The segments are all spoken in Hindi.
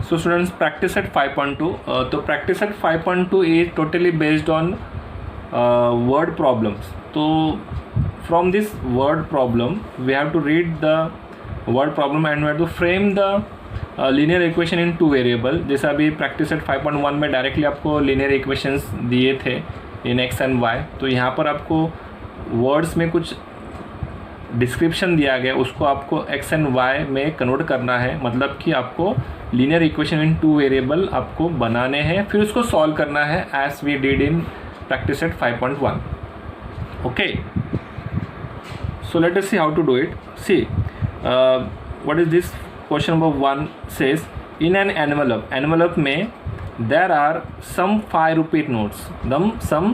So students, practice at 5.2. तो practice at 5.2 is totally based on word problems. तो from this word problem we have to read the word problem and we have to frame the linear equation in two variable. जैसे अभी practice at 5.1 में डायरेक्टली आपको linear equations दिए थे in x and y. तो यहाँ पर आपको वर्ड्स में कुछ डिस्क्रिप्शन दिया गया, उसको आपको x एंड y में कन्वर्ट करना है. मतलब कि आपको linear equation in two variable आपको बनाने हैं, फिर उसको सॉल्व करना है as we did in practice at 5.1. Okay, so let us see how to do it. See what is this. Question number 1 says in an envelope में there are some 5 rupee notes, some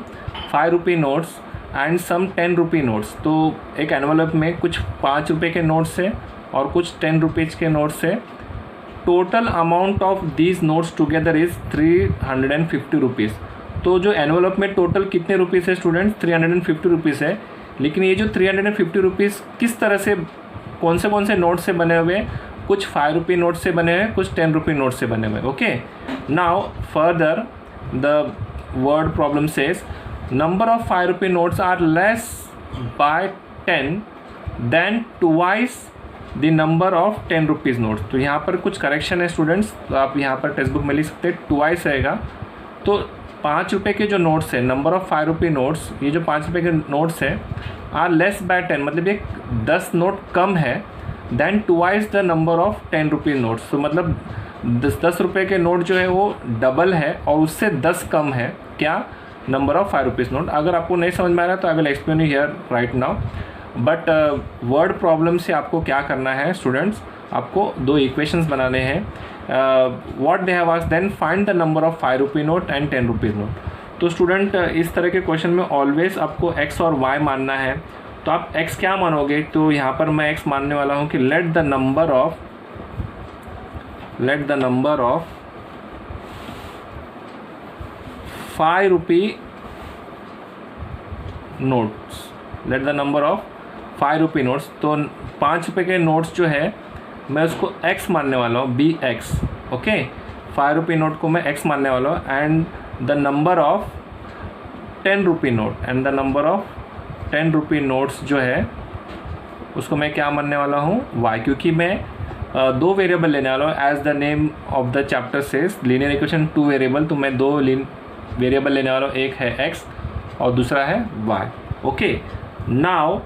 5 rupee notes and some 10 rupee notes. तो एक एनवेलप में कुछ 5 रुपये के नोट्स है और कुछ 10 रुपीज़ के नोट्स है. Total amount of these notes together is 350 rupees. तो जो एनवेलप में टोटल कितने रुपीज़ है स्टूडेंट्स? 350 रुपीज़ है. लेकिन ये जो 350 रुपीज़ किस तरह से, कौन से नोट से बने हुए? कुछ 5 रुपी नोट से बने हुए, कुछ 10 रुपी नोट से बने हुए. Okay, now further the word problem says number of 5 rupee notes are less by 10 than twice the number of 10 rupees notes. तो यहाँ पर कुछ करेक्शन है स्टूडेंट्स, तो आप यहाँ पर टेक्स्ट बुक में लिख सकते हैं ट्वाइस रहेगा. तो 5 रुपये के जो नोट्स है, नंबर ऑफ 5 रुपी नोट्स, ये जो 5 रुपये के नोट्स है आर लेस बाय 10, मतलब ये 10 नोट कम है than twice the number of 10 rupee notes. तो मतलब 10 रुपये के नोट जो है वो डबल है और उससे 10 कम है क्या? Number of 5 rupees note. अगर आपको नहीं समझ में आ रहा है तो I will explain you here right now. But word problem से आपको क्या करना है स्टूडेंट्स? आपको 2 इक्वेशंस बनाने हैं. What they have asked, then find the number of 5 rupee note and 10 rupees note. तो स्टूडेंट इस तरह के क्वेश्चन में ऑलवेज आपको x और y मानना है. तो आप x क्या मानोगे? तो यहाँ पर मैं x मानने वाला हूँ कि let the number of 5 rupee notes, let the number of 5 rupee notes. तो 5 रुपये के नोट्स जो है मैं उसको x मानने वाला हूँ, bx. ओके, 5 रुपी नोट को मैं x मानने वाला हूँ. And the number of 10 rupee note, and the number of 10 rupee notes जो है उसको मैं क्या मानने वाला हूँ? y. क्योंकि मैं 2 वेरिएबल लेने वाला हूँ. As the name of the chapter says linear equation 2 variable. तो मैं 2 वेरिएबल लेने वाला हूँ, एक है x और दूसरा है y. ओके, नाउ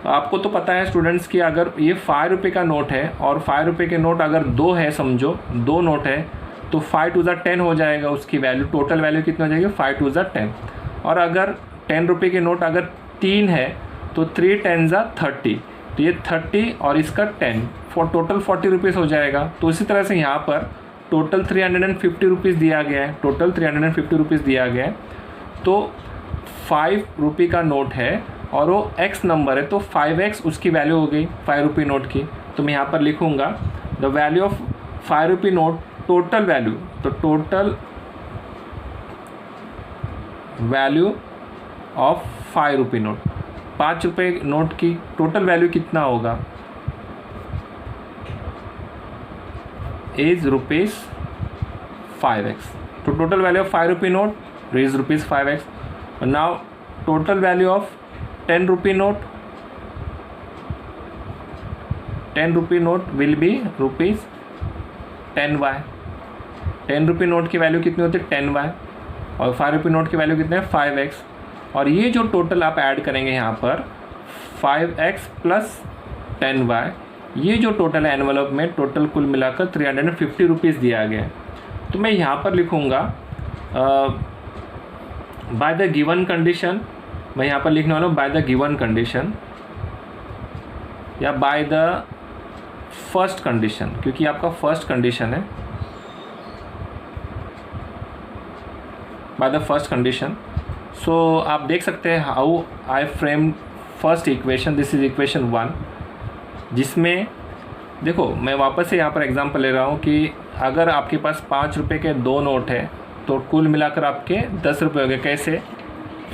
आपको तो पता है स्टूडेंट्स कि अगर ये 5 रुपये का नोट है और 5 रुपये के नोट अगर 2 है, समझो 2 नोट है, तो 5 टू ज़ा 10 हो जाएगा. उसकी वैल्यू, टोटल वैल्यू कितना हो जाएगी? 5 टू ज़ा 10. और अगर 10 रुपये के नोट अगर 3 है तो 3 10 ज़ा 30. तो ये 30 और इसका 10, टोटल 40 रुपीज़ हो जाएगा. तो इसी तरह से यहाँ पर टोटल 350 रुपीज़ दिया गया है, टोटल 350 रुपीज़ दिया गया है. तो 5 रुपये का नोट है और वो x नंबर है, तो 5x उसकी वैल्यू हो गई 5 रुपये नोट की. तो मैं यहाँ पर लिखूँगा द वैल्यू ऑफ 5 रुपये नोट, टोटल वैल्यू. तो टोटल वैल्यू ऑफ 5 रुपये नोट, 5 रुपये नोट की टोटल वैल्यू कितना होगा? Is rupees 5x. तो टोटल वैल्यू ऑफ 5 रुपये note is rupees 5x. Now total value of 10 रुपये नोट, 10 रुपये note will be rupees 10y. 10 रुपये नोट की वैल्यू कितनी होती है? 10y. और 5 रुपये नोट की वैल्यू कितने हैं? 5x. और ये जो टोटल आप ऐड करेंगे यहाँ पर 5x प्लस 10y, ये जो टोटल है एनवेलप में, टोटल कुल मिलाकर 350 रुपीज़ दिया गया है. तो मैं यहाँ पर लिखूँगा बाय द गिवन कंडीशन. मैं यहाँ पर लिखने वाला हूँ बाय द गिवन कंडीशन या बाय द फर्स्ट कंडीशन, क्योंकि आपका फर्स्ट कंडीशन है. By the first condition. So आप देख सकते हैं how I frame first equation. This is equation 1, जिसमें देखो मैं वापस से यहाँ पर एग्जांपल ले रहा हूँ कि अगर आपके पास 5 रुपये के 2 नोट है तो कुल मिलाकर आपके 10 रुपये हो गए. कैसे?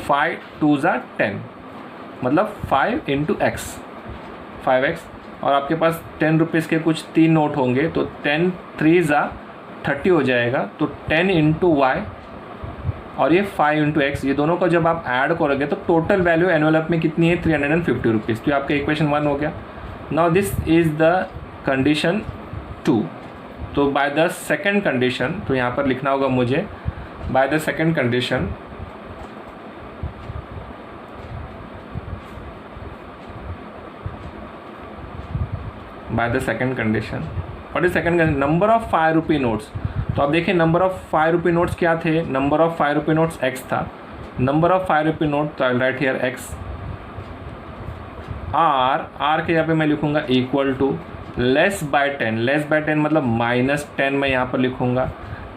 5 टू ज़ा 10, मतलब 5 इंटू x, 5x. और आपके पास 10 रुपीज़ के कुछ 3 नोट होंगे तो 10 3 ज़ा 30 हो जाएगा। तो 10 इंटू वाई और ये 5 इंटू एक्स, ये दोनों को जब आप ऐड करोगे तो टोटल वैल्यू एनवेलप में कितनी है 350 रुपीज़। तो आपका इक्वेशन 1 हो गया। Now this is the condition 2। तो बाय द सेकंड कंडीशन, तो यहाँ पर लिखना होगा मुझे bye the second condition, by the second condition, what is second condition, number of 5 rupee notes. तो आप देखिए नंबर ऑफ 5 रुपी नोट्स क्या थे, number of 5 rupee notes x था, नंबर ऑफ 5 रुपी नोट, तो I will write here x, are के यहाँ पे मैं लिखूंगा equal to less by 10, less by 10 मतलब -10 मैं यहाँ पर लिखूंगा,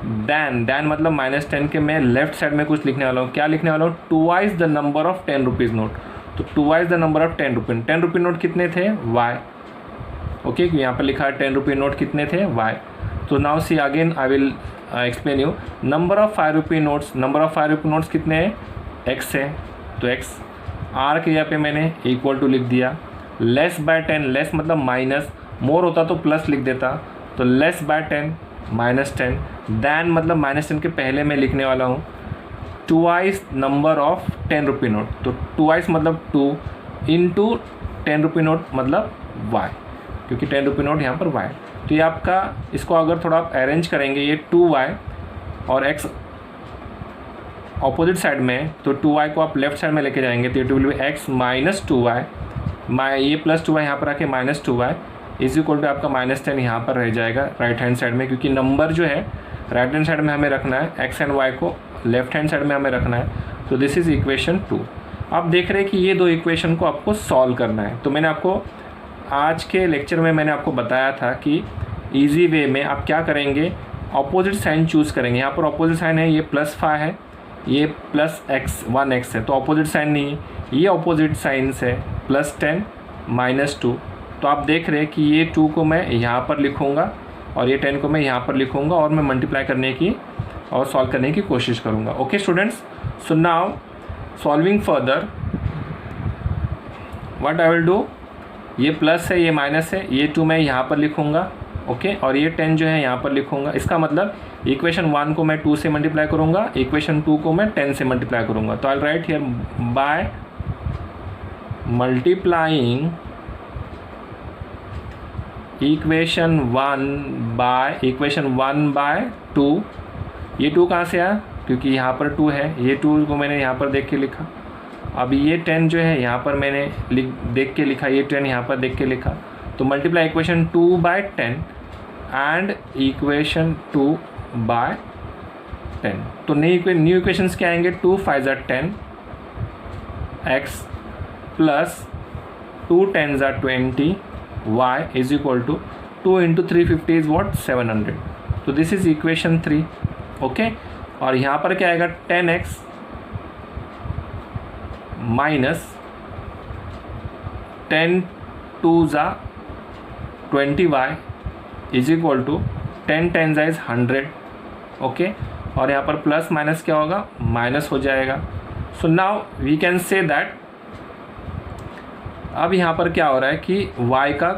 देन मतलब -10 के मैं लेफ्ट साइड में कुछ लिखने वाला हूँ, क्या लिखने वाला हूँ, towards the number of 10 rupees note. तो towards the number of 10 rupee note कितने थे, वाई, ओके, यहाँ पर लिखा है 10 रुपी नोट कितने थे, वाई। तो now see again I will explain you, number of 5 rupee notes, number of 5 rupee notes कितने हैं, एक्स है, तो एक्स, आर के यहाँ पे मैंने इक्वल टू लिख दिया, लेस बाय 10, लेस मतलब माइनस, मोर होता तो प्लस लिख देता, तो लेस बाय 10 -10, दैन मतलब -10 के पहले मैं लिखने वाला हूँ twice number of 10 rupee note, तो टूवाइस मतलब 2 इंटू 10 रुपी नोट मतलब वाई, क्योंकि 10 रुपी नोट यहाँ पर वाई। तो ये आपका, इसको अगर थोड़ा आप अरेंज करेंगे, ये 2y और x ऑपोजिट साइड में, तो 2y को आप लेफ्ट साइड में लेके जाएंगे, तो it will be x minus 2y, ये प्लस 2y यहाँ पर आके -2y इज इक्वल टू आपका -10 यहाँ पर रह जाएगा राइट हैंड साइड में, क्योंकि नंबर जो है राइट हैंड साइड में हमें रखना है, x एंड y को लेफ्ट हैंड साइड में हमें रखना है। तो दिस इज़ इक्वेशन 2। आप देख रहे हैं कि ये दो इक्वेशन को आपको सॉल्व करना है। तो मैंने आपको आज के लेक्चर में मैंने आपको बताया था कि इजी वे में आप क्या करेंगे, ऑपोजिट साइन चूज़ करेंगे। यहाँ पर ऑपोजिट साइन है, ये +5 है, ये +x 1x है, तो ऑपोजिट साइन नहीं है, ये ऑपोजिट साइन है, +10 -2। तो आप देख रहे हैं कि ये 2 को मैं यहाँ पर लिखूँगा और ये 10 को मैं यहाँ पर लिखूँगा और मैं मल्टीप्लाई करने की और सॉल्व करने की कोशिश करूँगा। Okay students, so now solving further what I will do, ये प्लस है, ये माइनस है, ये 2 मैं यहाँ पर लिखूँगा, ओके, और ये 10 जो है यहाँ पर लिखूँगा। इसका मतलब इक्वेशन 1 को मैं 2 से मल्टीप्लाई करूँगा, इक्वेशन 2 को मैं 10 से मल्टीप्लाई करूँगा। तो I will write here by multiplying equation 1 by 2। ये 2 कहाँ से आया, क्योंकि यहाँ पर 2 है, ये 2 को मैंने यहाँ पर देख के लिखा। अब ये 10 जो है यहाँ पर मैंने देख के लिखा, ये 10 यहाँ पर देख के लिखा। तो multiply equation 2 by 10 and equation 2 by 10। तो न्यू इक्वेशंस क्या आएंगे, 2 5 10 x plus 2 10 20 y is equal to 2 into 350 is what 700। तो दिस इज इक्वेशन 3, ओके। और यहाँ पर क्या आएगा, 10x minus 10 2 20y is equal to 10 10 is 100, okay. और यहाँ पर प्लस माइनस क्या होगा, माइनस हो जाएगा। So now we can say that, अब यहाँ पर क्या हो रहा है कि y का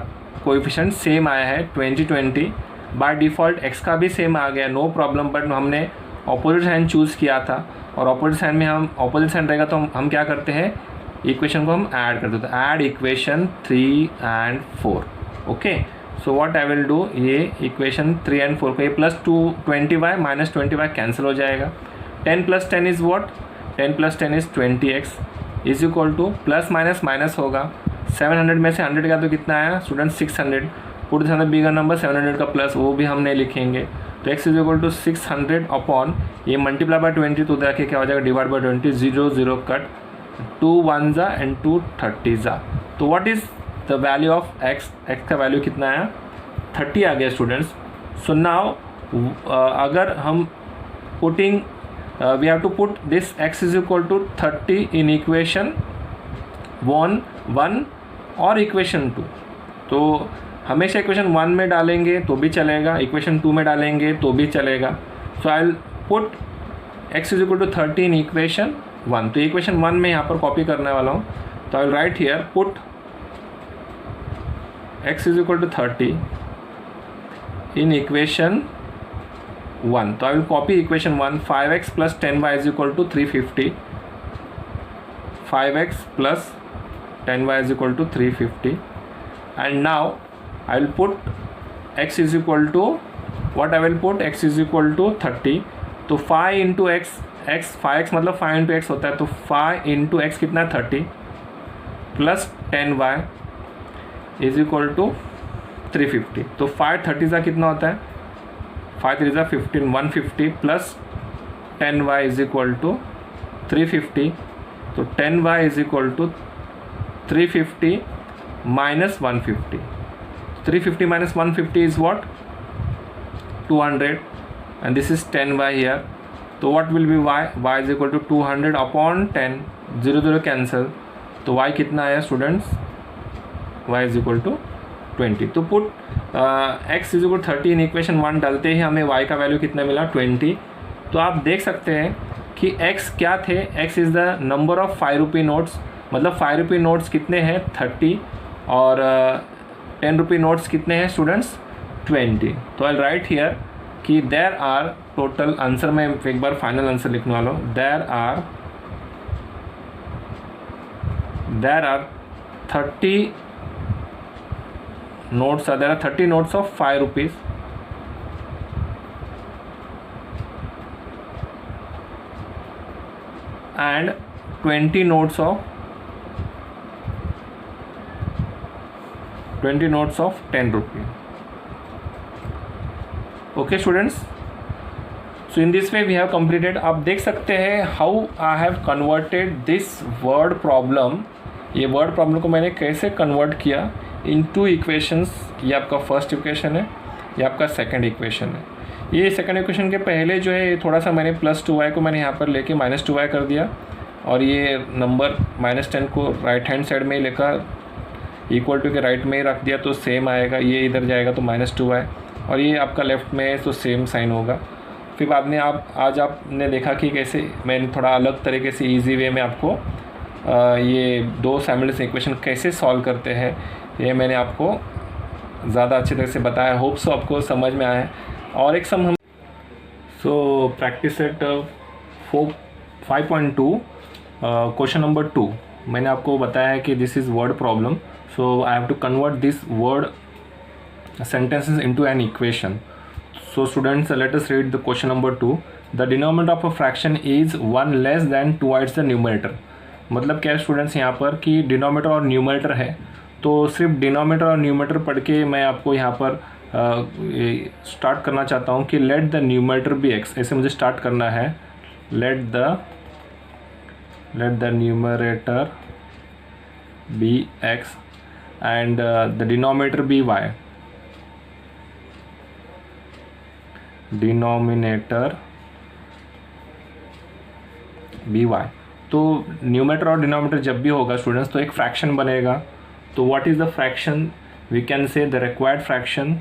कोएफिशिएंट सेम आया है 20 बाय डिफ़ॉल्ट, x का भी सेम आ गया, नो प्रॉब्लम। बट हमने ऑपोजिट साइन चूज़ किया था, और ऑपोजिट साइन में हम ऑपोजिट साइन रहेगा तो हम क्या करते हैं, इक्वेशन को हम ऐड करते हैं। तो add equation 3 and 4, okay. So what I will do, ये इक्वेशन 3 and 4 को ये plus 20y minus 20y cancel हो जाएगा। 10 + 10 is what, 10 + 10 is 20x is equal to plus minus minus होगा, 700 में से 100 का तो कितना आया student, 600। Put this on the bigger number, 700 का प्लस वो भी हम नहीं लिखेंगे। तो x is equal to 600 upon ये मल्टीप्लाई बाय 20, तो देखिए क्या हो जाएगा, डिवाइड बाय 20, 0 0 कट, 2 1 एंड 2 30। तो what is the value of x, x का वैल्यू कितना आया, 30 आ गया स्टूडेंट्स। सो नाउ अगर हम putting we have to put this x is equal to 30 in equation 1 और इक्वेशन 2। तो हमेशा इक्वेशन 1 में डालेंगे तो भी चलेगा, इक्वेशन 2 में डालेंगे तो भी चलेगा। So I will put x is equal to 30 in equation 1। तो इक्वेशन 1 में यहाँ पर कॉपी करने वाला हूँ, तो I will write here put x is equal to 30 in equation 1. तो I will copy equation 1. 5x plus 10y is equal to 350. 5x plus 10y is equal to 350. And now I will put x is equal to what? I will put x is equal to 30. तो 5 इंटू एक्स, 5x मतलब 5 इंटू एक्स होता है, तो 5 इंटू एक्स कितना है 30 plus 10y is equal to 350. तो 5 30 का कितना होता है, 5 3 15, 150 plus 10y is equal to 350. तो 10y is equal to 350 minus 150. 350 minus 150 is what? 200, and this is 10y here. So what will be y? Y is equal to 200 upon 10. 0 0 cancel. तो y कितना आया students? y is equal to 20. तो put x is equal to 30 in equation 1 डालते ही हमें y का वैल्यू कितना मिला 20. तो आप देख सकते हैं कि x क्या थे, x is the number of 5 rupee notes. मतलब 5 रुपी नोट्स कितने हैं 30 और 10 रुपी नोट्स कितने हैं स्टूडेंट्स 20. तो आई राइट हियर कि देर आर टोटल आंसर में एक बार फाइनल आंसर लिखने वाला हूँ. There are 30 notes. There are 30 notes of 5 rupees and 20 notes of 10 rupees. Okay students, so in this way we have completed. आप देख सकते हैं how I have converted this word problem. ये word problem को मैंने कैसे convert किया into equations. ये आपका फर्स्ट इक्वेशन है, ये आपका सेकंड इक्वेशन है. ये सेकंड इक्वेशन के पहले जो है थोड़ा सा मैंने +2y को मैंने यहाँ पर लेके -2y कर दिया और ये नंबर -10 को राइट हैंड साइड में ही लेकर इक्वल टू के राइट में ही रख दिया तो सेम आएगा. ये इधर जाएगा तो -2y और ये आपका लेफ़्ट में है तो सेम साइन होगा. फिर बाद में आज आपने देखा कि कैसे मैंने थोड़ा अलग तरीके से ईजी वे में आपको ये दो साइमल्टेनियस इक्वेशन कैसे सॉल्व करते हैं ये मैंने आपको ज़्यादा अच्छी तरह से बताया. होप सो आपको समझ में आया. और एक सम हम प्रैक्टिस सेट 5.2 क्वेश्चन नंबर 2 मैंने आपको बताया है कि this is word problem. So I have to convert this word sentences into an equation. So students, let us read the question number 2. The denominator of a fraction is 1 less than twice the numerator. मतलब क्या है स्टूडेंट्स यहाँ पर कि डिनोमीटर और न्यूमरेटर है तो सिर्फ डिनोमीटर और न्यूमरेटर पढ़ के मैं आपको यहाँ पर स्टार्ट करना चाहता हूँ कि let the numerator be x. ऐसे मुझे स्टार्ट करना है. Let the numerator be x and the denominator be y. Denominator be y. तो न्यूमरेटर और डिनोमिनेटर जब भी होगा स्टूडेंट्स तो एक फ्रैक्शन बनेगा. तो what is the fraction? We can say the required fraction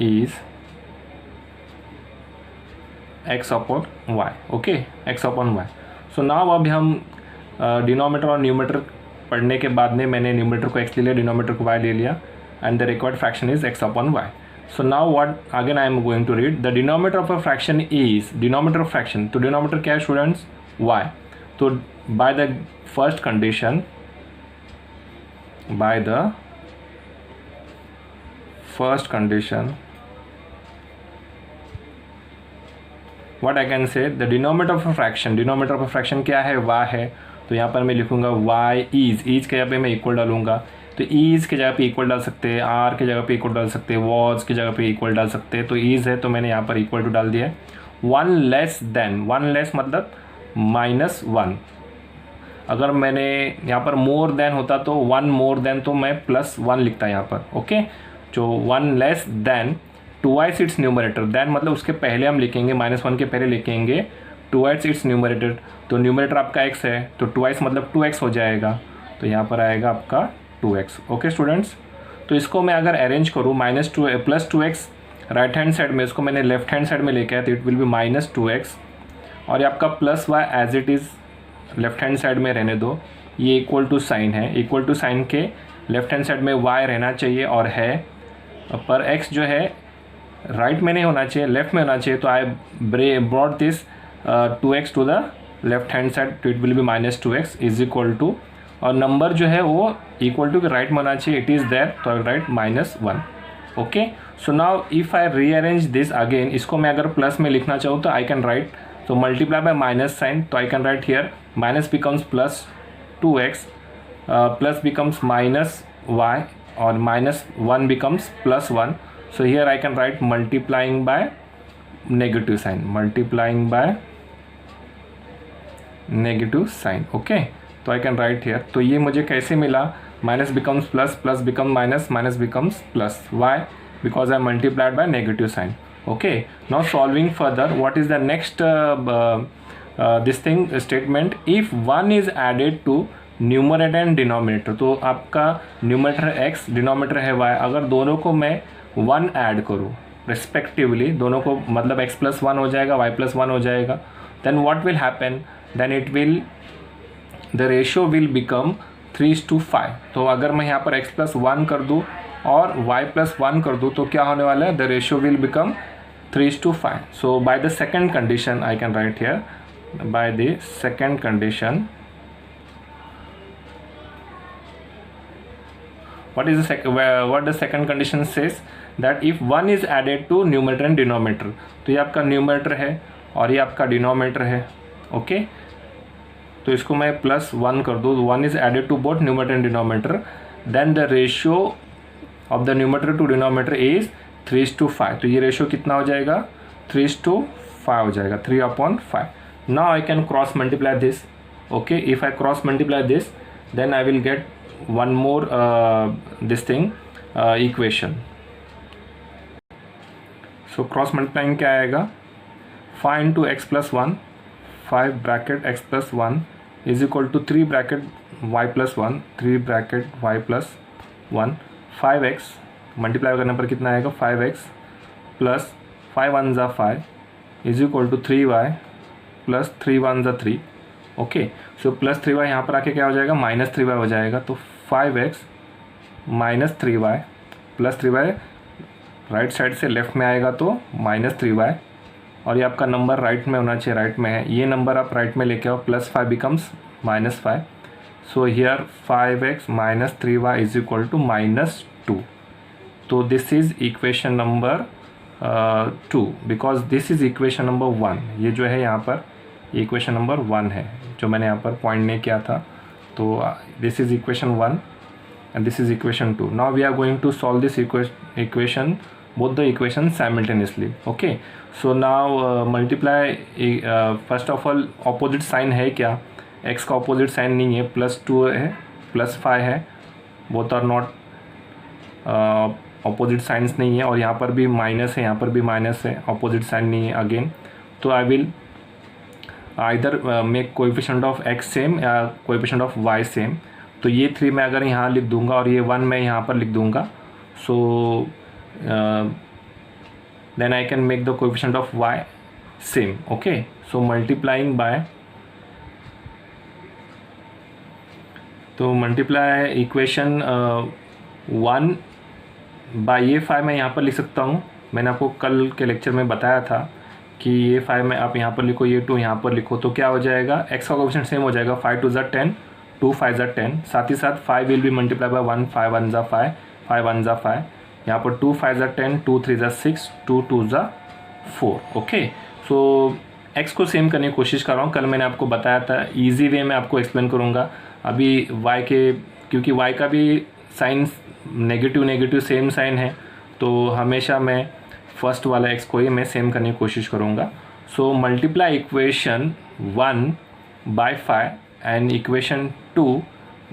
is x upon y. Okay, x upon y. So now अभी हम डिनोमिनेटर और न्यूमरेटर पढ़ने के बाद में मैंने न्यूमरेटर को x ले लिया, डिनोमिनेटर को y ले लिया and the required fraction is x upon y. So now what again I am going to read. The denominator of a fraction is denominator of fraction. तो डिनोमिनेटर क्या है स्टूडेंट्स y. तो by the first condition what I can say the denominator of a fraction क्या है y है. तो यहाँ पर मैं लिखूँगा y ईज के जगह पे मैं इक्वल डालूँगा. तो ईज के जगह पे इक्वल डाल सकते हैं, आर के जगह पे इक्वल डाल सकते हैं, वॉज के जगह पे इक्वल डाल सकते हैं. तो ईज है तो मैंने यहाँ पर इक्वल टू डाल दिया. 1 लेस मतलब -1. अगर मैंने यहाँ पर मोर देन होता तो 1 मोर देन तो मैं +1 लिखता यहाँ पर. ओके, जो 1 less than twice its numerator. Then मतलब उसके पहले हम लिखेंगे -1 के पहले लिखेंगे टूवाइस इट्स न्यूमरेटर. तो न्यूमरेटर आपका x है तो टूवाइस मतलब 2x हो जाएगा. तो यहाँ पर आएगा आपका 2x. ओके स्टूडेंट्स, तो इसको मैं अगर अरेंज करूँ +2x राइट हैंड साइड में, इसको मैंने लेफ्ट हैंड साइड में लेके आया तो इट विल बी -2x और ये आपका +y as it is left hand side में रहने दो. ये इक्वल टू साइन है, इक्वल टू साइन के लेफ्ट हैंड साइड में y रहना चाहिए और है, पर x जो है राइट में नहीं होना चाहिए, लेफ्ट में होना चाहिए। तो I brought this 2x to the left hand side, तो it will be -2x is equal to, और नंबर जो है वो इक्वल टू के राइट में होना चाहिए, इट इज़ देयर, तो I write -1। Okay, so now if I rearrange this again, इसको मैं अगर प्लस में लिखना चाहूँ तो आई कैन राइट, तो मल्टीप्लाई बाय माइनस साइन, तो I can write here minus becomes +2x, plus becomes -y, और -1 becomes +1. So here I can write multiplying by negative sign, multiplying by negative sign. Okay, तो I can write here. तो ये मुझे कैसे मिला, minus becomes plus, plus become minus, minus becomes plus. Why? Because I multiplied by negative sign. Okay, now solving further, what is the next this thing statement? If 1 is added to numerator and denominator, तो आपका न्यूमरेटर x, डिनोमिनेटर है y, अगर दोनों को मैं 1 ऐड करूँ रिस्पेक्टिवली, दोनों को मतलब x + 1 हो जाएगा, y + 1 हो जाएगा, then what will happen, then it will, the ratio will become 3:5। तो अगर मैं यहाँ पर x + 1 कर दूँ और y + 1 कर दूँ तो क्या होने वाला है, the ratio will become 3:5। So bye the second condition I can write here, by the second condition, what the second condition says, that if 1 is added to numerator and denominator, तो ये आपका न्यूमरेटर है और ये आपका डिनोमिनेटर है। ओके, तो इसको मैं +1 कर दूँ, 1 is added to both numerator and denominator, then the ratio of the numerator to denominator is 3:5। तो ये रेशियो कितना हो जाएगा, 3:5 हो जाएगा, 3/5। now I can cross multiply this. Okay, if I cross multiply this, then I will get one more this thing equation. So cross multiplying क्या आएगा, 5 into x + 1, 5 bracket x + 1 is equal to 3 bracket y + 1, 3 bracket y + 1, 5x multiply करने पर कितना आएगा, 5x प्लस 5 1 ज़ा 5 is equal to 3y plus 3 1 ज़ा 3। ओके, सो +3y यहाँ पर आके क्या हो जाएगा, -3y हो जाएगा। तो 5x - 3y plus 3y right side से लेफ्ट में आएगा तो -3y, और ये आपका नंबर राइट में होना चाहिए, राइट में है, ये नंबर आप राइट में लेके आओ, +5 बिकम्स -5। सो here 5x - 3y is equal to -2। तो this is equation number 2, because this is equation number 1। ये जो है यहाँ पर इक्वेशन नंबर 1 है, जो मैंने यहाँ पर पॉइंट नहीं किया था। तो this is equation 1 and this is equation 2। Now we are going to solve this equation, both the equation simultaneously. Okay, so now multiply, first of all opposite sign है क्या, x का ऑपोजिट साइन नहीं है, +2 है, +5 है, both are not opposite signs नहीं है, और यहाँ पर भी माइनस है, यहाँ पर भी माइनस है, ऑपोजिट साइन नहीं है अगेन। तो I will either make coefficient of x same या कोएफिशिएंट ऑफ y सेम। तो ये 3 मैं अगर यहाँ लिख दूंगा और ये 1 मैं यहाँ पर लिख दूंगा, so then I can make the coefficient of y same. Okay, so multiplying by, तो मल्टीप्लाई इक्वेशन 1 बाय ये 5 मैं यहाँ पर लिख सकता हूँ। मैंने आपको कल के लेक्चर में बताया था कि ये 5 में आप यहाँ पर लिखो, ये 2 यहाँ पर लिखो, तो क्या हो जाएगा, x का कोएफिशिएंट सेम हो जाएगा, 5 2 ज़ा 10, 2 5 ज़ा 10, साथ ही साथ 5 विल बी मल्टीप्लाई बाय 1, 5 1 ज़ा 5, 5 1 ज़ा 5, यहाँ पर 2 5 ज़ा 10, 2 3 ज़ा 6, 2 2 ज़ा 4। ओके, सो x को सेम करने की कोशिश कर रहा हूँ, कल मैंने आपको बताया था, ईजी वे में आपको एक्सप्लेन करूँगा। अभी y के, क्योंकि y का भी साइन नेगेटिव सेम साइन है, तो हमेशा मैं फर्स्ट वाला x को ही मैं सेम करने की कोशिश करूँगा। So multiply equation 1 by 5 and equation 2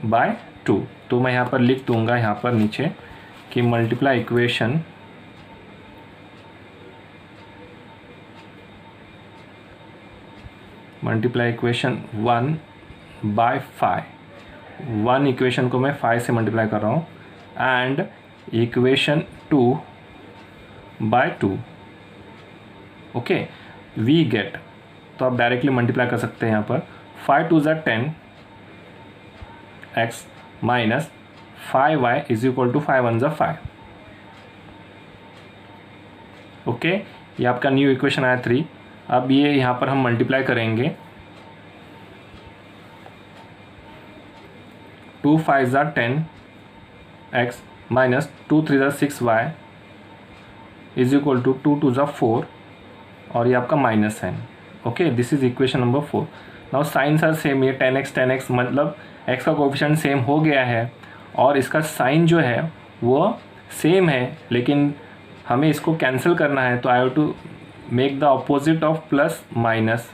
by 2। तो मैं यहाँ पर लिख दूँगा यहाँ पर नीचे कि multiply equation multiply equation 1 by 5, 1 equation को मैं 5 से मल्टीप्लाई कर रहा हूँ, and equation 2 by 2। Okay, we get, तो आप डायरेक्टली मल्टीप्लाई कर सकते हैं यहाँ पर, 5 2 ज़ा 10 x minus 5y is equal to 5 1 5। Okay, ये आपका न्यू इक्वेशन आया 3। अब ये यहाँ पर हम मल्टीप्लाई करेंगे, 2 5 ज़ा 10x माइनस 2 3 ज़ा 6y इज इक्वल टू 2 2 ज़ा 4, और ये आपका minus sign. Okay, this is equation number 4। Now signs are same, ये 10x मतलब x का कोएफिशिएंट सेम हो गया है और इसका साइन जो है वो सेम है, लेकिन हमें इसको कैंसिल करना है, तो I have to make the opposite of plus minus,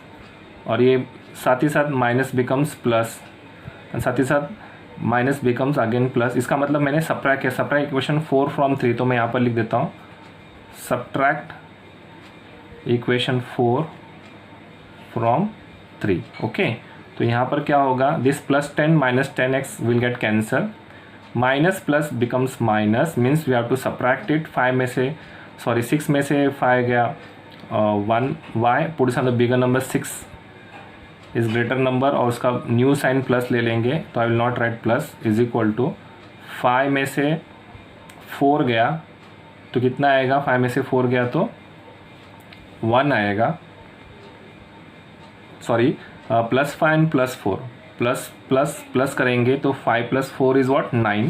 और ये साथ ही साथ माइनस बिकम्स प्लस, साथ ही साथ माइनस बिकम्स अगेन प्लस। इसका मतलब मैंने सब्ट्रैक्ट किया, सब्ट्रैक्ट इक्वेशन 4 फ्रॉम 3, तो मैं यहाँ पर लिख देता हूँ सब्ट्रैक्ट इक्वेशन 4 फ्रॉम 3। ओके, तो यहाँ पर क्या होगा, this plus 10 minus 10x will get cancel, minus plus becomes minus, means we have to subtract it. 6 में से 5 गया 1y, put the bigger number 6 is greater number, और उसका न्यू साइन प्लस ले लेंगे, तो I will not write plus, is equal to 5 में से 4 गया तो कितना आएगा, 5 में से 4 गया तो 1 आएगा, sorry plus 5 and plus 4, plus plus plus करेंगे तो 5 + 4 is what 9,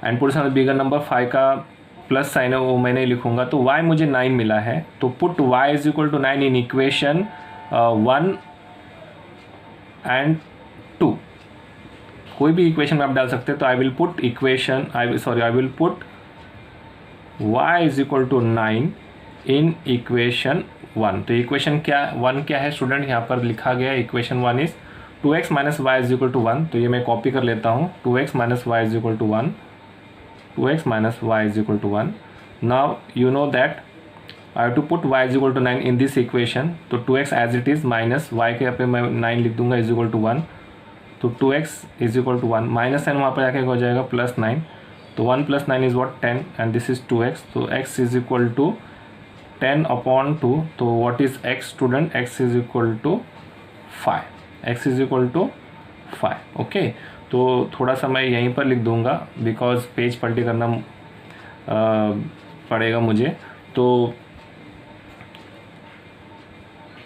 and put the bigger number 5 का प्लस साइन है वो मैंने लिखूंगा, तो y मुझे 9 मिला है, तो put y is equal to 9 in equation 1 and 2। कोई भी इक्वेशन में आप डाल सकते हैं, तो I will put y is equal to 9 in equation 1। तो इक्वेशन क्या 1 क्या है स्टूडेंट, यहाँ पर लिखा गया equation 1 is 2x minus y is equal to 1, तो ये मैं कॉपी कर लेता हूँ, 2x minus y is equal to 1, 2x minus y is equal to 1. Now you know that I have to put y is equal to 9 in this equation, तो 2x as it is minus y के यहाँ पे मैं 9 लिख दूंगा is equal to 1, तो 2x is equal to 1, minus sign वहाँ पर जाके हो जाएगा प्लस 9, तो 1 + 9 is what 10 and this is 2x, तो x is equal to 10/2, तो what is x student, x is equal to 5, x is equal to 5. Okay, तो थोड़ा सा मैं यहीं पर लिख दूंगा बिकॉज पेज पलटी करना पड़ेगा मुझे। तो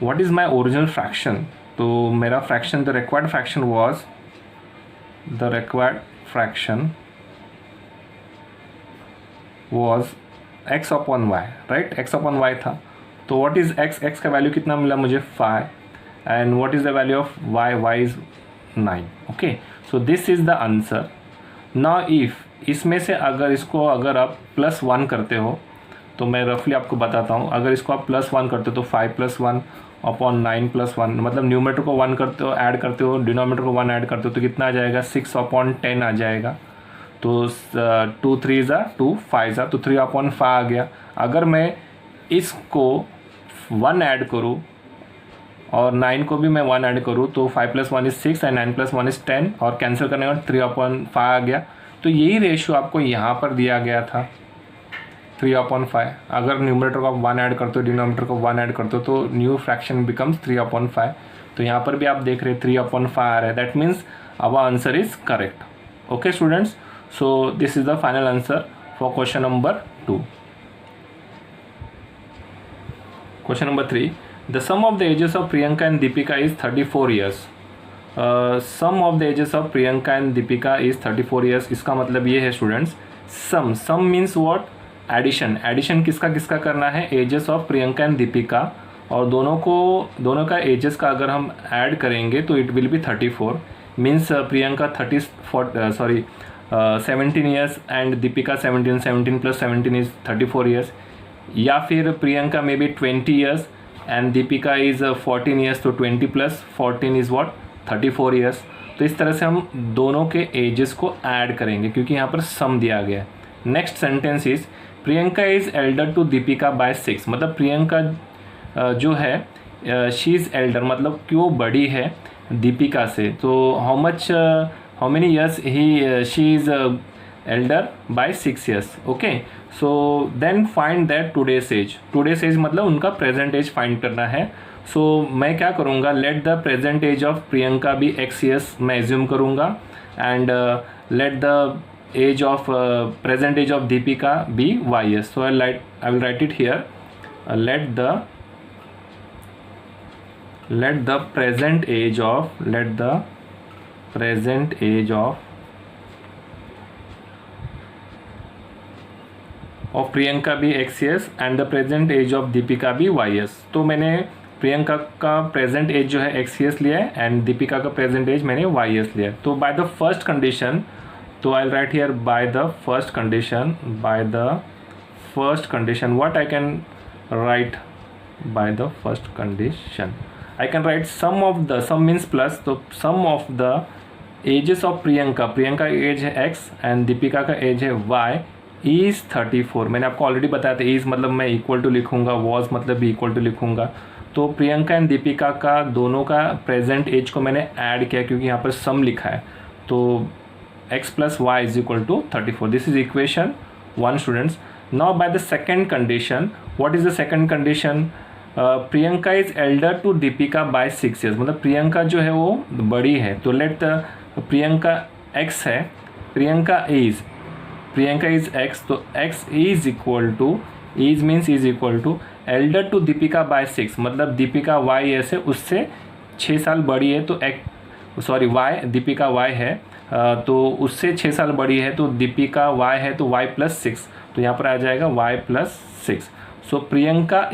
what is my original fraction, तो मेरा fraction the required fraction was x/y, right, x/y था। तो व्हाट इज़ x का वैल्यू कितना मिला मुझे 5, and what is the value of y is 9। Okay, so this is the answer. Now if इसमें से अगर आप +1 करते हो, तो मैं रफली आपको बताता हूँ, अगर इसको आप +1 करते हो तो 5 + 1/9 + 1, मतलब न्यूमरेटर को 1 करते हो, ऐड करते हो, डिनोमिनेटर को 1 ऐड करते हो, तो कितना आ जाएगा 6/10 आ जाएगा। तो 2 3 ज़ा 2, 5 ज़ा, तो 3/5 आ गया। अगर मैं इसको 1 ऐड करूँ और 9 को भी मैं 1 ऐड करूँ, तो 5 + 1 is 6 एंड 9 + 1 is 10, और कैंसिल करने का 3/5 आ गया। तो यही रेशियो आपको यहाँ पर दिया गया था 3/5। अगर न्यूमरेटर को आप 1 ऐड करते हो, डिनोमिनेटर को 1 ऐड करते हो, तो न्यू फ्रैक्शन बिकम्स 3/5। तो यहाँ पर भी आप देख रहे हैं 3/5 आ रहा है, that means our answer is correct. Okay students, so this is the final answer for question number 2। Question number 3, the sum of the ages of Priyanka and Deepika is 34 years. Sum of the ages of Priyanka and Deepika is 34 years. इसका मतलब ये है students, sum means what, addition किसका करना है, ages of Priyanka and Deepika, और दोनों का एजेस का अगर हम ऐड करेंगे तो it will B 34, means Priyanka 17 years and Deepika 17 + 17 is 34 years, या फिर Priyanka may be 20 years and Deepika is 14 years, तो 20 + 14 इज़ व्हाट 34 ईयर्स। तो इस तरह से हम दोनों के एजेस को ऐड करेंगे क्योंकि यहाँ पर सम दिया गया है। Next sentence is Priyanka is elder to Deepika by 6, मतलब प्रियंका जो है शी इज़ एल्डर, मतलब कि वो बड़ी है दीपिका से। तो how many years she is elder by 6 years. Okay, so then find that today's age मतलब उनका प्रेजेंट एज फाइंड करना है। सो मैं क्या करूँगा, let the present age of Priyanka भी x ईयर्स मैं एज्यूम करूँगा, and let the age of present age of Deepika be y years. So I will write it here. Let the present age of Priyanka भी x years and the present age of Deepika भी y years. तो मैंने प्रियंका का प्रेजेंट एज जो है x years लिया है एंड दीपिका का प्रेजेंट एज मैंने y years लिया है. तो बाय द फर्स्ट कंडीशन, तो I write here by the first condition what I can write by the first condition. I can write sum means plus, तो sum of the ages of Priyanka age है x एंड दीपिका का एज है y is 34. मैंने आपको ऑलरेडी बताया था is मतलब मैं इक्वल टू लिखूंगा, was मतलब भी इक्वल टू लिखूंगा. तो प्रियंका एंड दीपिका का दोनों का प्रेजेंट एज को मैंने ऐड किया क्योंकि यहाँ पर सम लिखा है. तो x plus y is equal to 34. This is equation 1 students. Now by the second condition, what is the second condition? Priyanka is elder to Deepika by 6 years. मतलब प्रियंका जो है वो बड़ी है. तो लेट प्रियंका x है, प्रियंका इज x, तो x is equal to, is means is equal to elder to Deepika by 6. मतलब दीपिका y years है, उससे 6 साल बड़ी है. तो y दीपिका y है, तो उससे 6 साल बड़ी है. तो दीपिका y है तो y प्लस 6, तो यहाँ पर आ जाएगा y plus 6. So Priyanka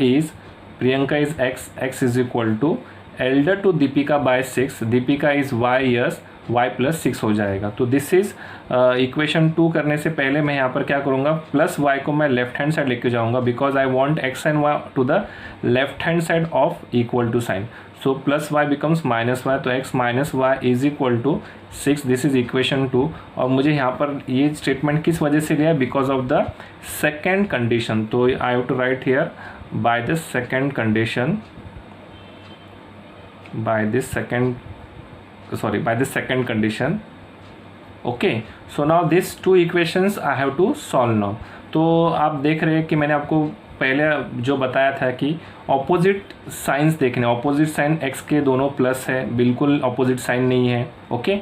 is x is equal to elder to Deepika by 6, Deepika is y years, y plus 6 हो जाएगा. तो दिस इज इक्वेशन 2 करने से पहले मैं यहाँ पर क्या करूँगा, प्लस y को मैं लेफ्ट हैंड साइड लेके जाऊँगा because I want x and y to the left hand side of equal to sign. So plus y becomes minus y, तो x minus y is equal to 6. This is equation 2. और मुझे यहाँ पर ये स्टेटमेंट किस वजह से लिया है? Because of the second condition. तो I have to write here by the second condition. Okay, so now these two equations I have to solve now. तो आप देख रहे हैं कि मैंने आपको पहले जो बताया था कि ऑपोजिट साइंस देखने, ऑपोजिट साइन x के दोनों प्लस है, बिल्कुल ऑपोजिट साइन नहीं है. ओके,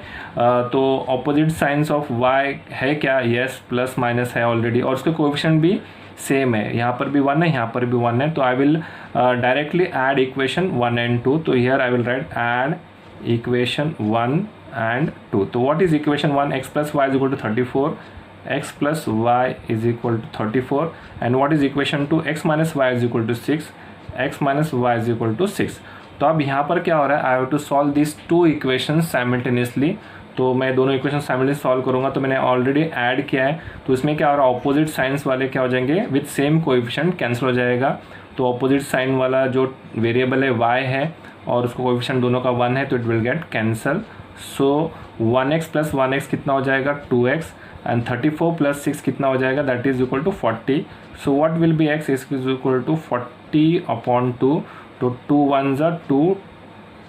तो ऑपोजिट साइंस ऑफ y है क्या? यस, प्लस माइनस है ऑलरेडी, और उसके कोएफिशिएंट भी सेम है. यहाँ पर भी 1 है, यहाँ पर भी 1 है. तो I will directly add equation 1 and 2. तो here I will write add equation 1 and 2. तो what is equation 1? x plus y is equal to 34, x plus y is equal to 34. And what is equation 2? x minus y is equal to 6, x minus y is equal to 6. तो अब यहाँ पर क्या हो रहा है? I have to solve this 2 equation simultaneously. तो मैं दोनों इक्वेशन साइमल्टेनियसली सॉल्व करूँगा. तो मैंने ऑलरेडी ऐड किया है. तो इसमें क्या हो रहा है? ऑपोजिट साइंस वाले क्या हो जाएंगे? विथ सेम कोएफिशिएंट कैंसिल हो जाएगा. तो ऑपोजिट साइन वाला जो वेरिएबल है y है और उसका कोएफिशिएंट दोनों का 1 है, तो it will get cancel. So 1x plus 1x कितना हो जाएगा? 2x. एंड 34 प्लस 6 कितना हो जाएगा? That is equal to 40. So what will be x is equal to 40 upon 2. तो 2 1 ज़ा 2,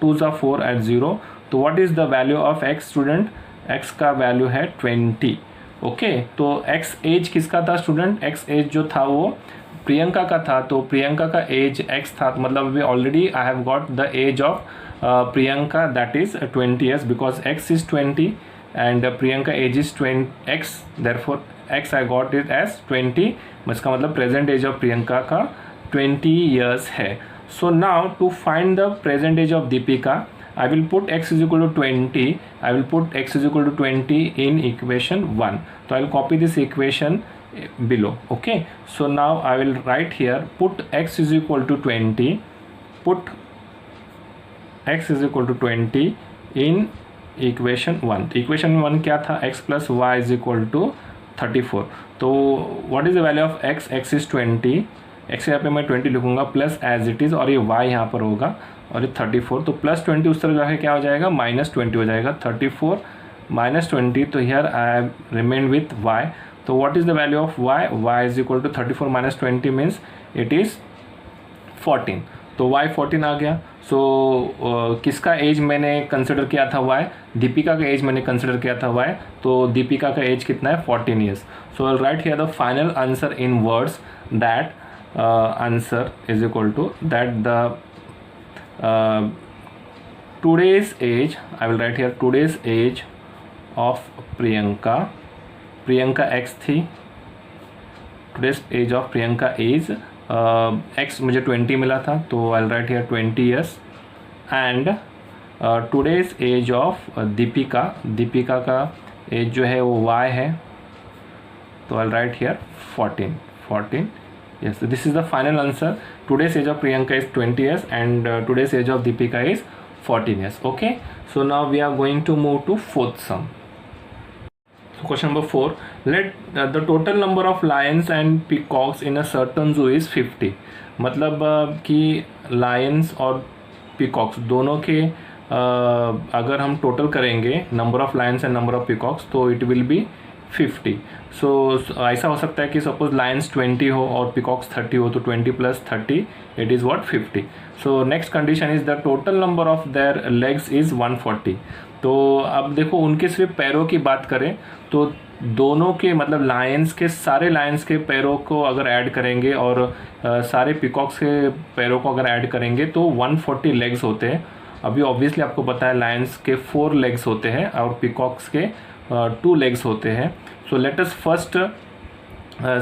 2 ज़ा 4 एट 0. तो what is the value of x student? x का वैल्यू है 20. ओके, तो x एज किसका था स्टूडेंट? x एज जो था वो प्रियंका का था. तो प्रियंका का एज x था, मतलब अभी already I have got the age of Priyanka, that is 20 years because x is 20 and Priyanka age is 20x. Therefore x I got it as 20. इसका मतलब प्रेजेंट एज ऑफ प्रियंका का 20 years है. So now to find the present age of Deepika, I will put x is equal to 20. I will put x is equal to 20 in equation 1. So I will copy this equation below. Okay. So now I will write here, put x is equal to 20. Put x is equal to 20 in equation 1. Equation 1 क्या था? x plus y is equal to 34. तो what is the value of x? x is 20. x यहाँ पे मैं 20 लिखूँगा प्लस एज इट इज़, और ये y यहाँ पर होगा और ये 34. तो प्लस 20 उस तरह जाके क्या हो जाएगा? माइनस 20 हो जाएगा. 34 माइनस 20. तो here I remain with y. तो what is the value of y? y is equal to 34 minus 20 means it is 14. तो y 14 आ गया. सो किसका एज मैंने कंसिडर किया था? y. दीपिका का एज मैंने कंसिडर किया था y. तो दीपिका का एज कितना है? 14 years. So I write here the final answer in words. That answer is equal to that the today's age, I will write here today's age of Priyanka, Priyanka x थी, today's age of Priyanka is x, मुझे 20 मिला था तो I write here 20 years, and today's age of Deepika, Deepika का एज जो है वो y है, तो I write here 14. Yes, so this is the final answer. Today's age of Priyanka is 20 years and today's age of Deepika is 14 years. Okay, so now we are going to move to fourth sum. So question number 4, let the total number of lions and peacocks in a certain zoo is 50. मतलब कि lions और peacocks दोनों के अगर हम टोटल करेंगे number of Lions and number of peacocks तो इट विल बी 50. सो ऐसा हो सकता है कि सपोज लायंस 20 हो और पीकॉक्स 30 हो, तो 20 + 30 it is what 50. So next condition is the total number of their legs is 140. तो अब देखो उनके सिर्फ पैरों की बात करें तो दोनों के मतलब लायंस के सारे लायंस के पैरों को अगर ऐड करेंगे और सारे पीकॉक्स के पैरों को अगर ऐड करेंगे तो 140 लेग्स होते हैं. अभी ऑब्वियसली आपको पता है लायंस के 4 लेग्स होते हैं और पीकॉक्स के 2 लेग्स होते हैं. सो let us first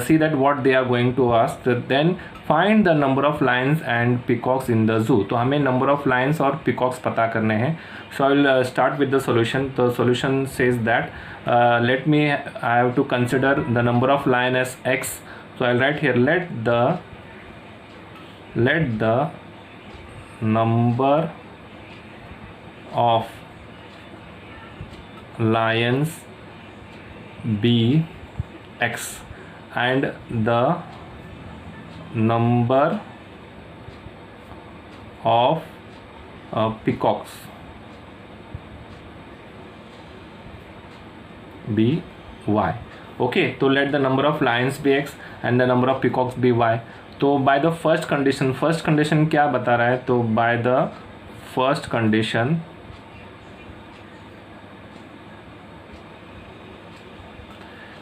see that what they are going to ask, then find the number of lions and peacocks in the zoo. तो हमें number of lions और peacocks पता करने हैं. So I will start with the solution. The solution says that I have to consider the number of lion as x. So I'll write here let the number of lions be x and the number of peacocks be y. Okay, तो let the number of lions be x and the number of peacocks be y. तो by the first condition क्या बता रहा है, तो by the first condition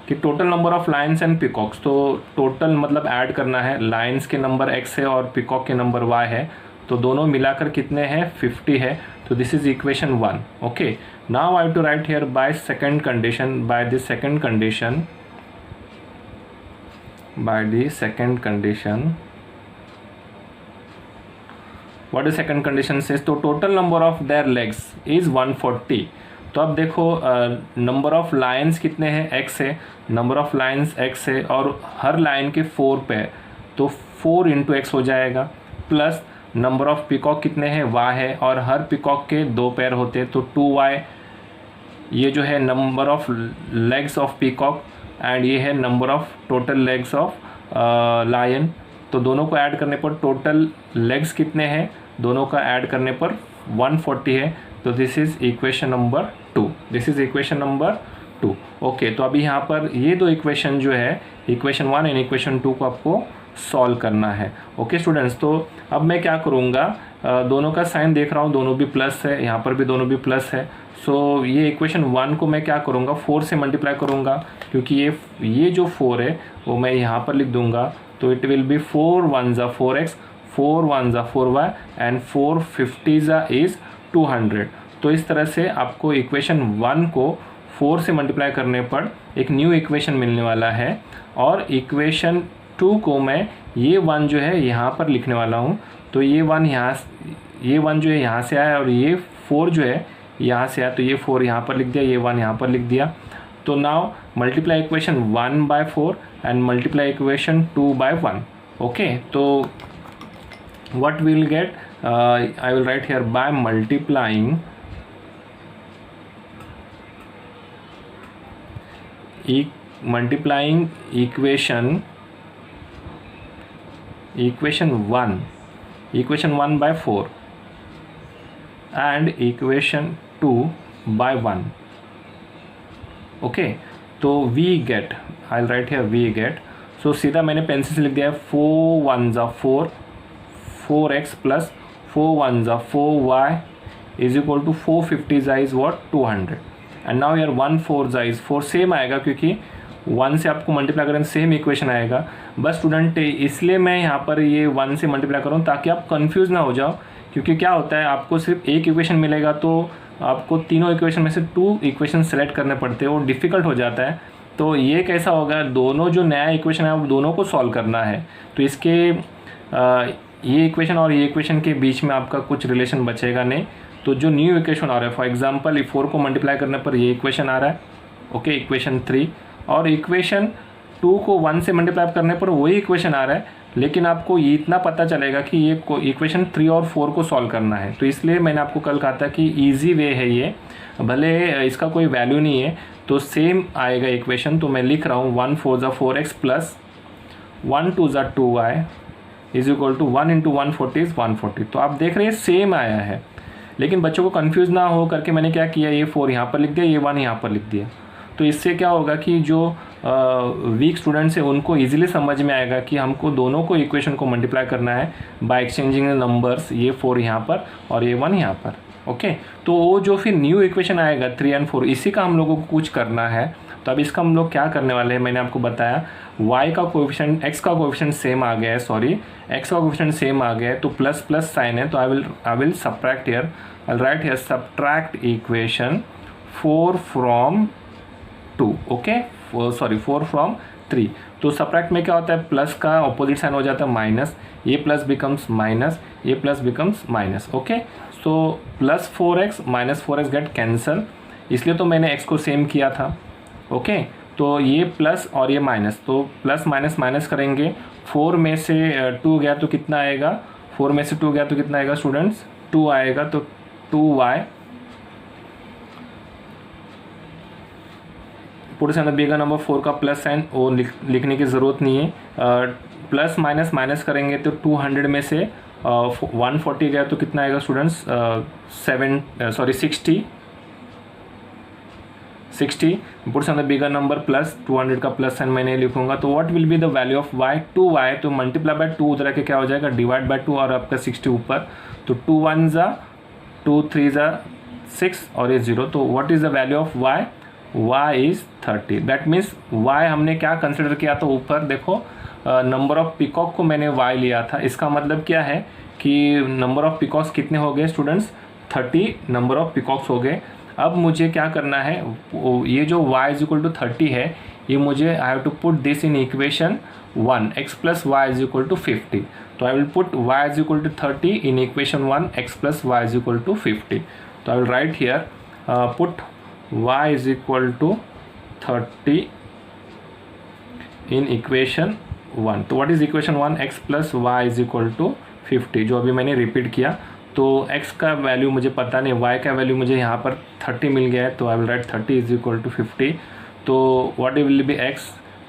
कि total number of Lions and peacocks, तो टोटल मतलब ऐड करना है, लायंस के नंबर x है और पिकॉक के नंबर y है, तो दोनों मिलाकर कितने हैं 50 है. तो this is equation 1. Okay, now I have to write here by second condition, by the second condition what is second condition says, तो total number of their legs is 140. तो अब देखो नंबर ऑफ लायंस कितने हैं x है, नंबर ऑफ लायंस x है और हर लायन के 4 पैर, तो 4 × x हो जाएगा, प्लस नंबर ऑफ पीकॉक कितने हैं y है और हर पीकॉक के 2 पैर होते हैं, तो 2y. ये जो है number of legs of peacock and ये है number of total legs of lion. तो दोनों को ऐड करने पर टोटल लेग्स कितने हैं, दोनों का ऐड करने पर 140 है. तो this is equation number 2. Okay, तो अभी यहाँ पर ये 2 इक्वेशन जो है इक्वेशन 1 एंड इक्वेशन 2 को आपको सॉल्व करना है. ओके स्टूडेंट्स, तो अब मैं क्या करूँगा, दोनों का साइन देख रहा हूँ, दोनों भी प्लस है, यहाँ पर भी दोनों भी प्लस है. सो ये इक्वेशन 1 को मैं क्या करूँगा 4 से मल्टीप्लाई करूँगा, क्योंकि ये जो 4 है वो मैं यहाँ पर लिख दूँगा. तो इट विल बी 4 1 ज़ा 4x, 4 1 ज़ा 4y एंड 4 50 ज़ा इज़ 200. तो इस तरह से आपको इक्वेशन 1 को 4 से मल्टीप्लाई करने पर एक न्यू इक्वेशन मिलने वाला है, और इक्वेशन 2 को मैं ये 1 जो है यहाँ पर लिखने वाला हूँ. तो ये 1 जो है यहाँ से आया और ये 4 जो है यहाँ से आया, तो ये 4 यहाँ पर लिख दिया, ये 1 यहाँ पर लिख दिया. तो now multiply equation 1 by 4 and multiply equation 2 by 1. Okay, तो what we will get, I will write here by multiplying equation 1 by 4 and equation 2 by 1. Okay, तो we get, I'll write here we get. So सीधा मैंने पेंसिल से लिख दिया है 4 1 ज़ा 4, 4x plus 4 1 ज़ा 4y is equal to 450 ज़ा is what 200. एंड नाउ यार 1 4 ज़ा इज़ 4 सेम आएगा, क्योंकि 1 से आपको मल्टीप्लाई करें सेम इक्वेशन आएगा. बस स्टूडेंट इसलिए मैं यहाँ पर ये 1 से मल्टीप्लाई करूँ ताकि आप कंफ्यूज ना हो जाओ, क्योंकि क्या होता है आपको सिर्फ एक इक्वेशन मिलेगा तो आपको तीनों इक्वेशन में से 2 इक्वेशन सेलेक्ट करने पड़ते हैं, वो डिफ़िकल्ट हो जाता है। तो ये कैसा होगा, दोनों जो नया इक्वेशन है वो दोनों को सॉल्व करना है। तो इसके ये इक्वेशन और ये इक्वेशन के बीच में आपका कुछ रिलेशन बचेगा नहीं। तो जो न्यू इक्वेशन आ रहा है, फॉर एग्जांपल 4 को मल्टीप्लाई करने पर ये इक्वेशन आ रहा है, ओके, इक्वेशन 3, और इक्वेशन 2 को 1 से मल्टीप्लाई करने पर वही इक्वेशन आ रहा है, लेकिन आपको ये इतना पता चलेगा कि ये इक्वेशन 3 और 4 को सॉल्व करना है। तो इसलिए मैंने आपको कल कहा था कि ईजी वे है ये, भले इसका कोई वैल्यू नहीं है तो सेम आएगा इक्वेशन। तो मैं लिख रहा हूँ 1 4 ज़ा 4x प्लस 1 2 ज़ा 2y is equal to 1 into 140 is 140। तो आप देख रहे हैं सेम आया है, लेकिन बच्चों को कंफ्यूज ना हो करके मैंने क्या किया, ये 4 यहाँ पर लिख दिया, ये 1 यहाँ पर लिख दिया। तो इससे क्या होगा कि जो वीक स्टूडेंट्स हैं उनको इजीली समझ में आएगा कि हमको दोनों को इक्वेशन को मल्टीप्लाई करना है बाय एक्सचेंजिंग नंबर्स, ये 4 यहाँ पर और ये 1 यहाँ पर, ओके। तो वो जो फिर न्यू इक्वेशन आएगा 3 और 4, इसी का हम लोगों को कुछ करना है। तो अब इसका हम लोग क्या करने वाले हैं, मैंने आपको बताया y का कोएफिशिएंट, x का कोएफिशिएंट सेम आ गया है, सॉरी x का कोएफिशिएंट सेम आ गया है, तो प्लस प्लस साइन है, तो I will subtract here, I will write here subtract equation 4 from 2, okay, sorry 4 from 3। तो सब्ट्रैक्ट में क्या होता है, प्लस का ऑपोजिट साइन हो जाता है माइनस, ये प्लस बिकम्स माइनस, ये plus becomes minus, okay. So plus 4x minus 4x get cancel, इसलिए तो मैंने x को सेम किया था, ओके। तो ये प्लस और ये माइनस, तो प्लस माइनस माइनस करेंगे, 4 में से 2 गया तो कितना आएगा, 4 में से 2 गया तो कितना आएगा स्टूडेंट्स, 2 आएगा। तो 2y पुट से बिगर नंबर 4 का प्लस साइन वो लिखने की ज़रूरत नहीं है। प्लस माइनस माइनस करेंगे तो 200 में से 140 गया तो कितना आएगा स्टूडेंट्स, 60 पुट से बिगर नंबर प्लस 200 का प्लस साइन मैं नहीं लिखूंगा। तो what will be the value of y, 2y, तो मल्टीप्लाई बाय 2 उधर के क्या हो जाएगा, डिवाइड बाय 2 और आपका 60 ऊपर, तो 2 1 ज़ा 2 3 ज़ा 6 और ये 0। तो what is the value of y, y is 30। That means y हमने क्या कंसिडर किया था, ऊपर देखो नंबर ऑफ पिकॉक को मैंने y लिया था। इसका मतलब क्या है कि नंबर ऑफ पिकॉक्स कितने हो गए स्टूडेंट्स, 30 नंबर ऑफ पिकॉक्स हो गए। अब मुझे क्या करना है, ये जो y इज इक्वल टू 30 है, ये मुझे I have to put this in equation 1, x plus y is equal to 50। तो I will put y is equal to 30 in equation 1, x plus y is equal to 50। तो I will write here put y is equal to 30 in equation 1। तो what is equation 1, x plus y is equal to 50, जो अभी मैंने रिपीट किया। तो x का वैल्यू मुझे पता नहीं, y का वैल्यू मुझे यहाँ पर 30 मिल गया है, तो I will write 30 is equal to 50। तो व्हाट विल बी x,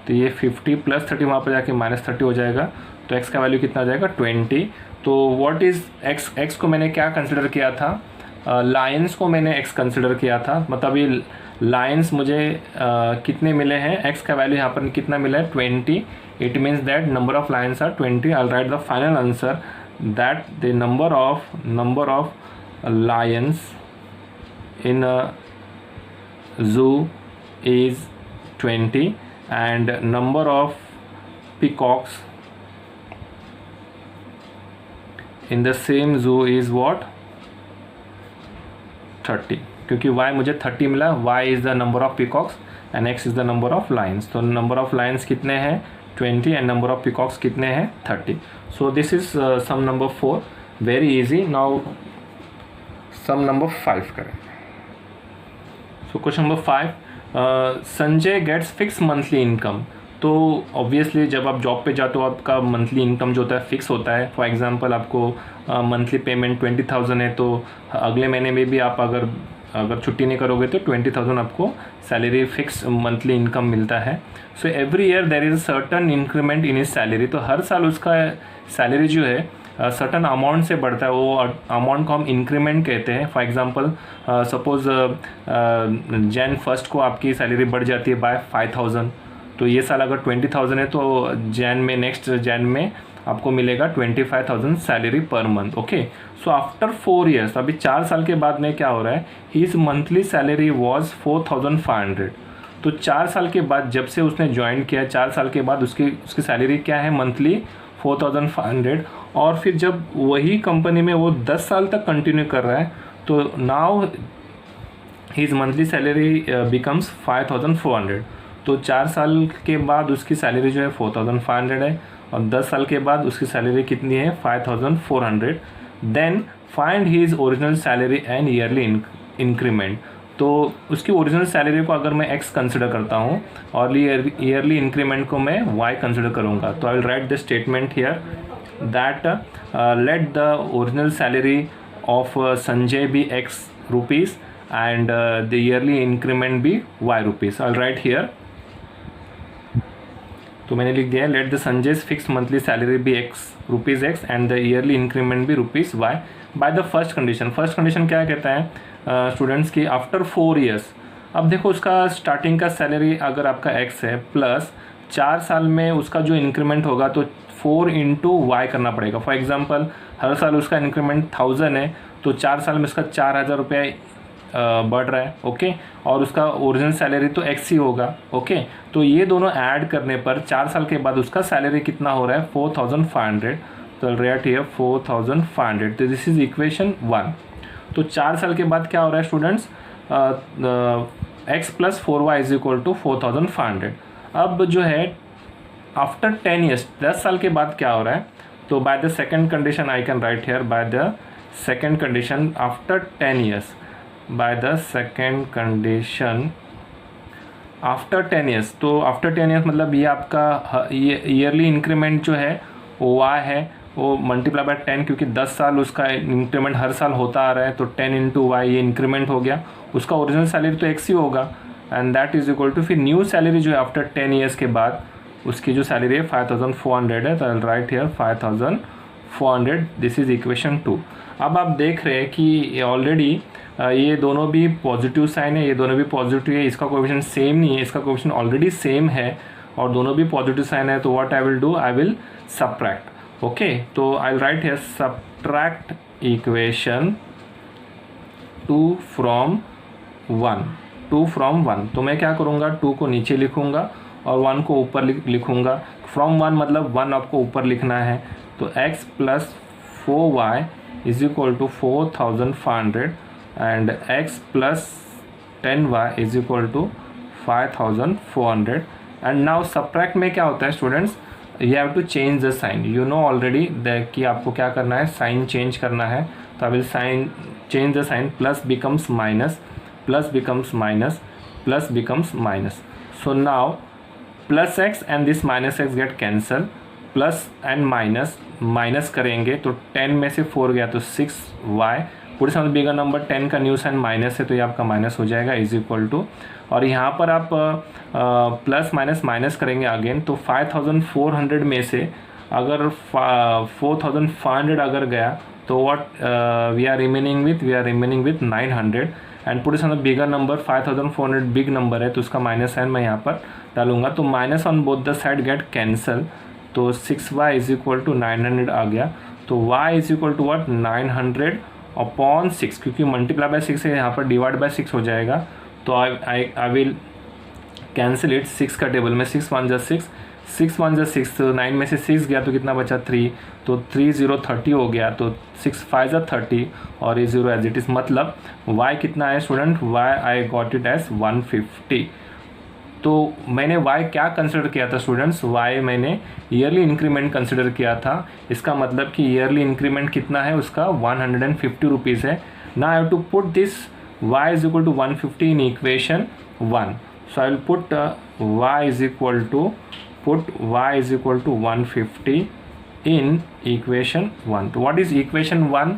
तो ये 50 प्लस 30 वहाँ पर जाके माइनस 30 हो जाएगा, तो x का वैल्यू कितना आ जाएगा 20। तो व्हाट इज़ x को मैंने क्या कंसिडर किया था, लाइन्स को मैंने x कंसिडर किया था, मतलब ये लाइन्स मुझे कितने मिले हैं, x का वैल्यू यहाँ पर कितना मिला है 20। It means that number of lines are 20। I will write the final answer that the number of lions in a zoo is 20 and number of peacocks in the same zoo is what, 30। क्योंकि y मुझे 30 मिला, y is the number of peacocks and x is the number of lions। तो number of lions कितने हैं 20 and number of peacocks कितने हैं 30। So this is sum number 4, very easy। Now sum number 5 करें। So question number 5, Sanjay gets fix monthly income. तो ऑब्वियसली जब आप जॉब पे जाते हो आपका मंथली इनकम जो होता है फिक्स होता है। फॉर एग्जांपल आपको मंथली पेमेंट 20,000 है, तो अगले महीने में भी आप अगर छुट्टी नहीं करोगे तो 20,000 आपको सैलरी फिक्स मंथली इनकम मिलता है। So every year there is certain increment in his salary. तो हर साल उसका सैलरी जो है सर्टन अमाउंट से बढ़ता है, वो अमाउंट को हम इंक्रीमेंट कहते हैं। फॉर एग्जांपल सपोज जैन 1 को आपकी सैलरी बढ़ जाती है बाय 5,000, तो ये साल अगर 20,000 है तो नेक्स्ट जैन में आपको मिलेगा 25,000 salary per month, okay. So after 4 years, अभी 4 साल के बाद में क्या हो रहा है, हीज मंथली सैलरी वॉज 4,500। तो 4 साल के बाद जब से उसने ज्वाइन किया, 4 साल के बाद उसकी सैलरी क्या है मंथली 4,500। और फिर जब वही कंपनी में वो 10 साल तक कंटिन्यू कर रहा है, तो now his monthly salary becomes 5400। तो 4 साल के बाद उसकी सैलरी जो है 4500 है, और 10 साल के बाद उसकी सैलरी कितनी है 5400। Then find his original salary and yearly increment. तो उसकी ओरिजिनल सैलरी को अगर मैं एक्स कंसिडर करता हूँ और ईयरली इंक्रीमेंट को मैं वाई कंसिडर करूँगा, तो I will write the statement here that let the original salary of Sanjay be x rupees and the yearly increment be y rupees. I'll write here. तो मैंने लिख दिया है let the Sanjay's fix monthly salary be x rupees X and the yearly increment be rupees Y by the first condition. First condition क्या कहता है स्टूडेंट्स की आफ्टर 4 years। अब देखो उसका स्टार्टिंग का सैलरी अगर आपका एक्स है प्लस 4 साल में उसका जो इंक्रीमेंट होगा तो 4 into y करना पड़ेगा। फॉर एग्जांपल हर साल उसका इंक्रीमेंट 1000 है, तो 4 साल में उसका 4000 रुपये बढ़ रहा है। ओके, और उसका ओरिजिनल सैलरी तो एक्स ही होगा। ओके, तो ये दोनों ऐड करने पर 4 साल के बाद उसका सैलरी कितना हो रहा है 4500। तो राइट हियर 4500। तो दिस इज इक्वेशन 1। तो 4 साल के बाद क्या हो रहा है students, x plus 4y is equal to 4500। अब जो है आफ्टर 10 years 10 साल के बाद क्या हो रहा है, तो by the second condition I can write here by the second condition after 10 years, bye the second condition after 10 years। तो आफ्टर 10 years मतलब ये आपका ईयरली इंक्रीमेंट जो है वो वाई है, वो मल्टीप्लाई बाय 10, क्योंकि 10 साल उसका इंक्रीमेंट हर साल होता आ रहा है, तो 10 into y ये इंक्रीमेंट हो गया। उसका ओरिजिनल सैलरी तो एक्स ही होगा and that is equal to फिर न्यू सैलरी जो है आफ्टर 10 years के बाद उसकी जो सैलरी है 5400 है। तो I write here 5400। This is equation 2। अब आप देख रहे हैं कि ऑलरेडी ये दोनों भी पॉजिटिव साइन है, ये दोनों भी पॉजिटिव है, इसका कोएफिशिएंट सेम नहीं है, इसका कोएफिशिएंट ऑलरेडी सेम है और दोनों भी पॉजिटिव साइन है। तो what I will do, I will subtract. Okay, तो I will write here subtract equation 2 from 1। 2 from 1, तो मैं क्या करूँगा 2 को नीचे लिखूँगा और 1 को ऊपर लिखूँगा। फ्रॉम 1 मतलब 1 आपको ऊपर लिखना है। तो x plus 4y is equal to 4500 and x plus 10y is equal to 5400। and now subtract में क्या होता है students, you have to change the sign, you know already कि आपको क्या करना है, साइन चेंज करना है। तो I will change the sign, plus becomes minus, plus becomes minus, plus becomes minus। so now plus x and this minus x get cancel, plus and minus करेंगे तो 10 में से 4 गया तो 6y, पूरे सामने बिगर नंबर 10 का न्यू साइन माइनस है तो ये आपका माइनस हो जाएगा इज इक्वल टू, और यहाँ पर आप प्लस माइनस करेंगे अगेन। तो 5400 में से अगर 4500 अगर गया तो what we are remaining with 900 and पूरे सामने बिगर नंबर 5400 बिग नंबर है तो उसका माइनस साइन मैं यहाँ पर डालूंगा। तो minus on both the side get cancel, तो 6y इज इक्वल टू 900 आ गया। तो y is equal to what 900 upon 6, क्योंकि मल्टीप्लाई बाय 6 है यहाँ पर डिवाइड बाय 6 हो जाएगा। तो आई विल कैंसिल इट, 6 का टेबल में 6 1 जा 6, 6 1 जा 6, तो 9 में से 6 गया तो कितना बचा 3, तो 3 0 30 हो गया। तो 6 5 जा 30 और ये 0 एज इट इज़, मतलब y कितना है student, y I got it as 150। तो मैंने y क्या कंसिडर किया था स्टूडेंट्स, y मैंने ईयरली इंक्रीमेंट कंसिडर किया था। इसका मतलब कि ईयरली इंक्रीमेंट कितना है उसका 150 रुपीज़ है। Now I have to put this y is equal to 150 in equation 1। So I will put y is equal to 150 in equation 1। तो what is equation 1,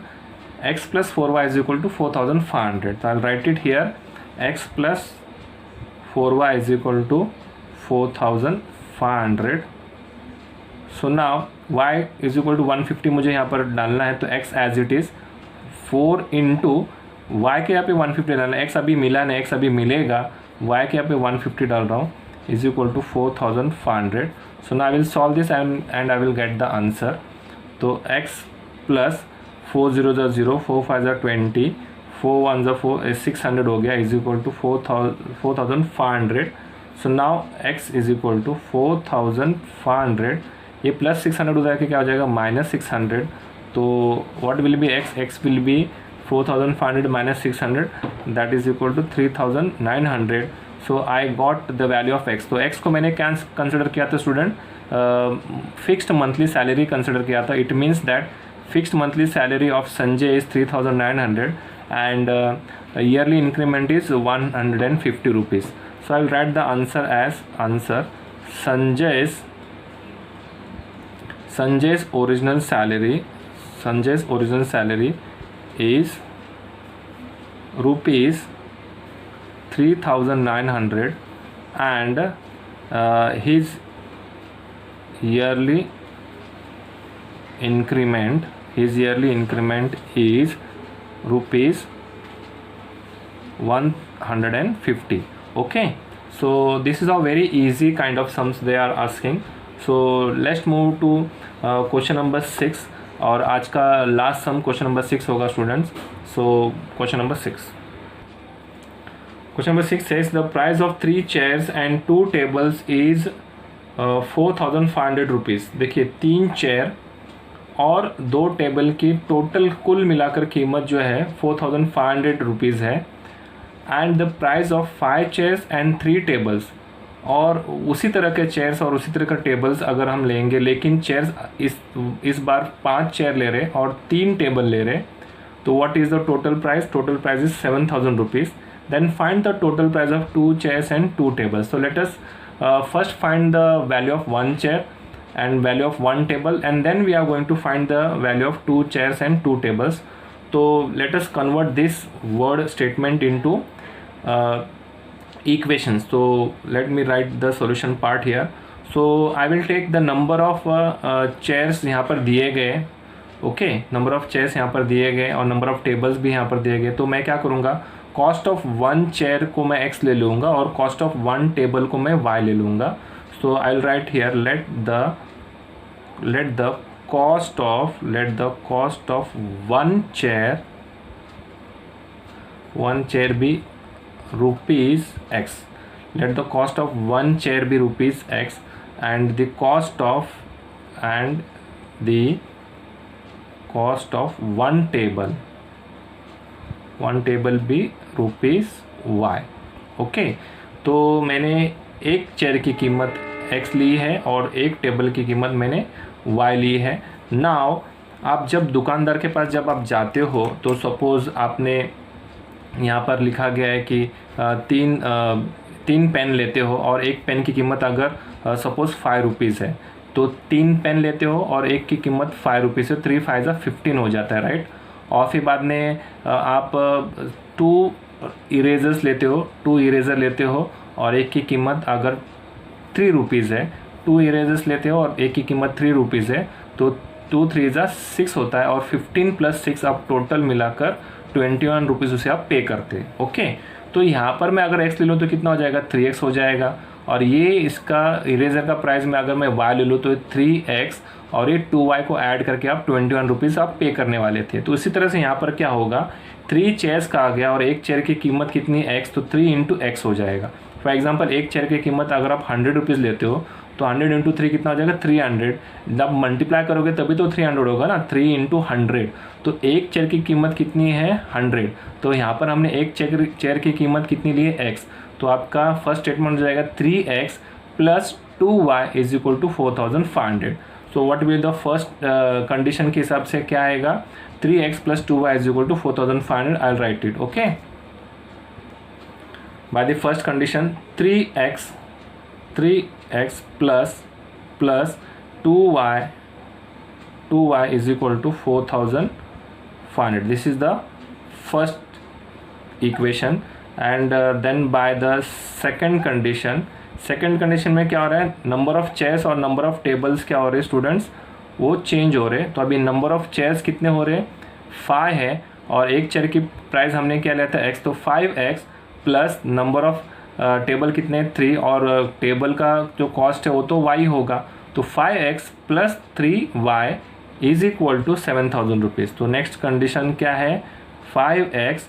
x plus 4y is equal to 4500। तो I will write it here, x plus 4y is equal to 4500। so now y is equal to 150 मुझे यहाँ पर डालना है, तो x as it is 4 into y के यहाँ पे 150 डालना है, x अभी मिला नहीं, x अभी मिलेगा, y के यहाँ पे 150 डाल रहा हूँ is equal to 4500। so now I will solve this and I will get the answer। तो x plus 4 0 0, 4 5 20, 4 1 4 600 हो गया is equal to 4500। So now x is equal to 4500, ये प्लस 600 हो जाएगा क्या हो जाएगा -600। तो what will be x will be 4,500 minus 600, that is equal to 3,900. So I got the value of x. तो x को मैंने क्या कंसिडर किया था student, fixed monthly salary consider किया था. It means that fixed monthly salary of Sanjay is 3,900 and yearly increment is 150 rupees. So I will write the answer as answer. Sanjay's original salary is rupees 3,900 and his yearly increment is rupees 150. Okay, so this is a very easy kind of sums they are asking. So let's move to question number 6 और आज का लास्ट सम क्वेश्चन नंबर 6 होगा students. So question number 6 says the price of 3 chairs and 2 tables is 4,500 rupees. देखिए 3 चेयर और 2 टेबल की टोटल कुल मिलाकर कीमत जो है 4,500 रुपीज़ है. And the price of 5 chairs and 3 tables, और उसी तरह के चेयर्स और उसी तरह के टेबल्स अगर हम लेंगे, लेकिन चेयर्स इस बार 5 चेयर ले रहे और 3 टेबल ले रहे, तो what is the total price? Total price is 7,000 rupees. Then find the total price of 2 chairs and 2 tables. So let us first find the value of 1 chair and value of 1 table, and then we are going to find the value of 2 chairs and 2 tables. So let us convert this word statement into equations. So let me write the solution part here. So I will take the number of chairs यहाँ पर दिए गए, ओके, नंबर ऑफ चेयर्स यहाँ पर दिए गए और नंबर ऑफ टेबल्स भी यहाँ पर दिए गए. तो मैं क्या करूँगा, कॉस्ट ऑफ 1 चेयर को मैं x ले लूँगा और कॉस्ट ऑफ 1 टेबल को मैं y ले लूँगा. So I will write here let the cost of 1 chair be rupees x. Let the cost of 1 chair be rupees x and the cost of 1 table be rupees y. Okay, तो मैंने एक चेयर की कीमत x ली है और एक टेबल की कीमत मैंने y ली है. नाउ आप जब दुकानदार के पास जब आप जाते हो तो सपोज़ आपने यहाँ पर लिखा गया है कि तीन पेन लेते हो और एक पेन की कीमत अगर सपोज़ 5 रुपीज़ है, तो 3 पेन लेते हो और एक की कीमत 5 रुपीज़ है, 3 5 15 हो जाता है, राइट. और फिर बाद में आप 2 इरेजर्स लेते हो, 2 इरेज़र लेते हो और एक की कीमत अगर 3 रुपीज़ है, 2 इरेजर्स लेते हो और एक की कीमत 3 रुपीज़ है, तो 2 3 6 होता है और 15 + 6 आप टोटल मिलाकर 21 रुपीज़ उसे आप पे करते हैं. ओके, तो यहाँ पर मैं अगर x ले लूँ तो कितना हो जाएगा, 3x हो जाएगा. और ये इसका इरेज़र का प्राइस में अगर मैं y ले लूँ तो 3x और ये 2y को ऐड करके आप 21 रुपीज़ आप पे करने वाले थे. तो इसी तरह से यहाँ पर क्या होगा, 3 चेयर्स का आ गया और एक चेयर की कीमत कितनी x, तो 3 × x हो जाएगा. फॉर एग्जांपल एक चेयर की कीमत अगर आप 100 रुपीज़ लेते हो तो 100 × 3 कितना हो जाएगा, 300. जब मल्टीप्लाई करोगे तभी तो 300 होगा ना, 3 × 100. तो एक चेयर की कीमत कितनी है, 100. तो यहाँ पर हमने एक चेयर की कीमत कितनी ली है, x. तो आपका फर्स्ट स्टेटमेंट हो जाएगा 3x + 2y = 4,500. So what will the first condition के हिसाब से क्या आएगा, 3x + 2y = 4,500. I will write it. Okay, bye the first condition 3x plus 2y is equal to 4,500. This is the first equation. And then by the second condition में क्या हो रहा है, नंबर ऑफ चेयर्स और नंबर ऑफ टेबल्स क्या हो रहे हैं स्टूडेंट्स, वो चेंज हो रहे हैं. तो अभी नंबर ऑफ चेयर्स कितने हो रहे हैं, 5 है और एक चेयर की प्राइस हमने क्या लिया था, x. तो 5x plus number of table कितने, 3, और टेबल का जो कॉस्ट है वो तो y होगा. तो 5x + 3y = 7,000 रुपीज़. तो नेक्स्ट कंडीशन क्या है, 5x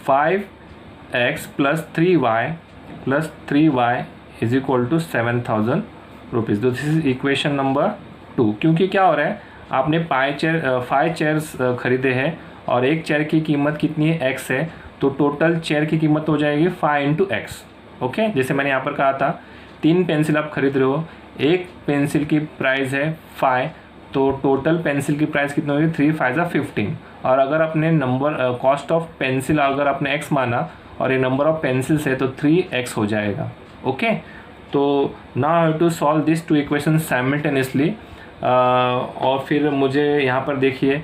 + 3y = 7,000 रुपीज़. तो दिस इज इक्वेशन नंबर 2. क्योंकि क्या हो रहा है, आपने 5 चेयर्स खरीदे हैं और एक चेयर की कीमत कितनी है, x है, तो टोटल चेयर की कीमत हो जाएगी 5 इंटू एक्स। ओके, जैसे मैंने यहाँ पर कहा था 3 पेंसिल आप खरीद रहे हो, एक पेंसिल की प्राइस है 5, तो टोटल पेंसिल की प्राइस कितनी होगी, 3 5 15। और अगर अपने नंबर कॉस्ट ऑफ पेंसिल अगर आपने x माना और ये नंबर ऑफ पेंसिल्स है तो 3x हो जाएगा। ओके, तो now have to solve this two equation simultaneously. और फिर मुझे यहाँ पर देखिए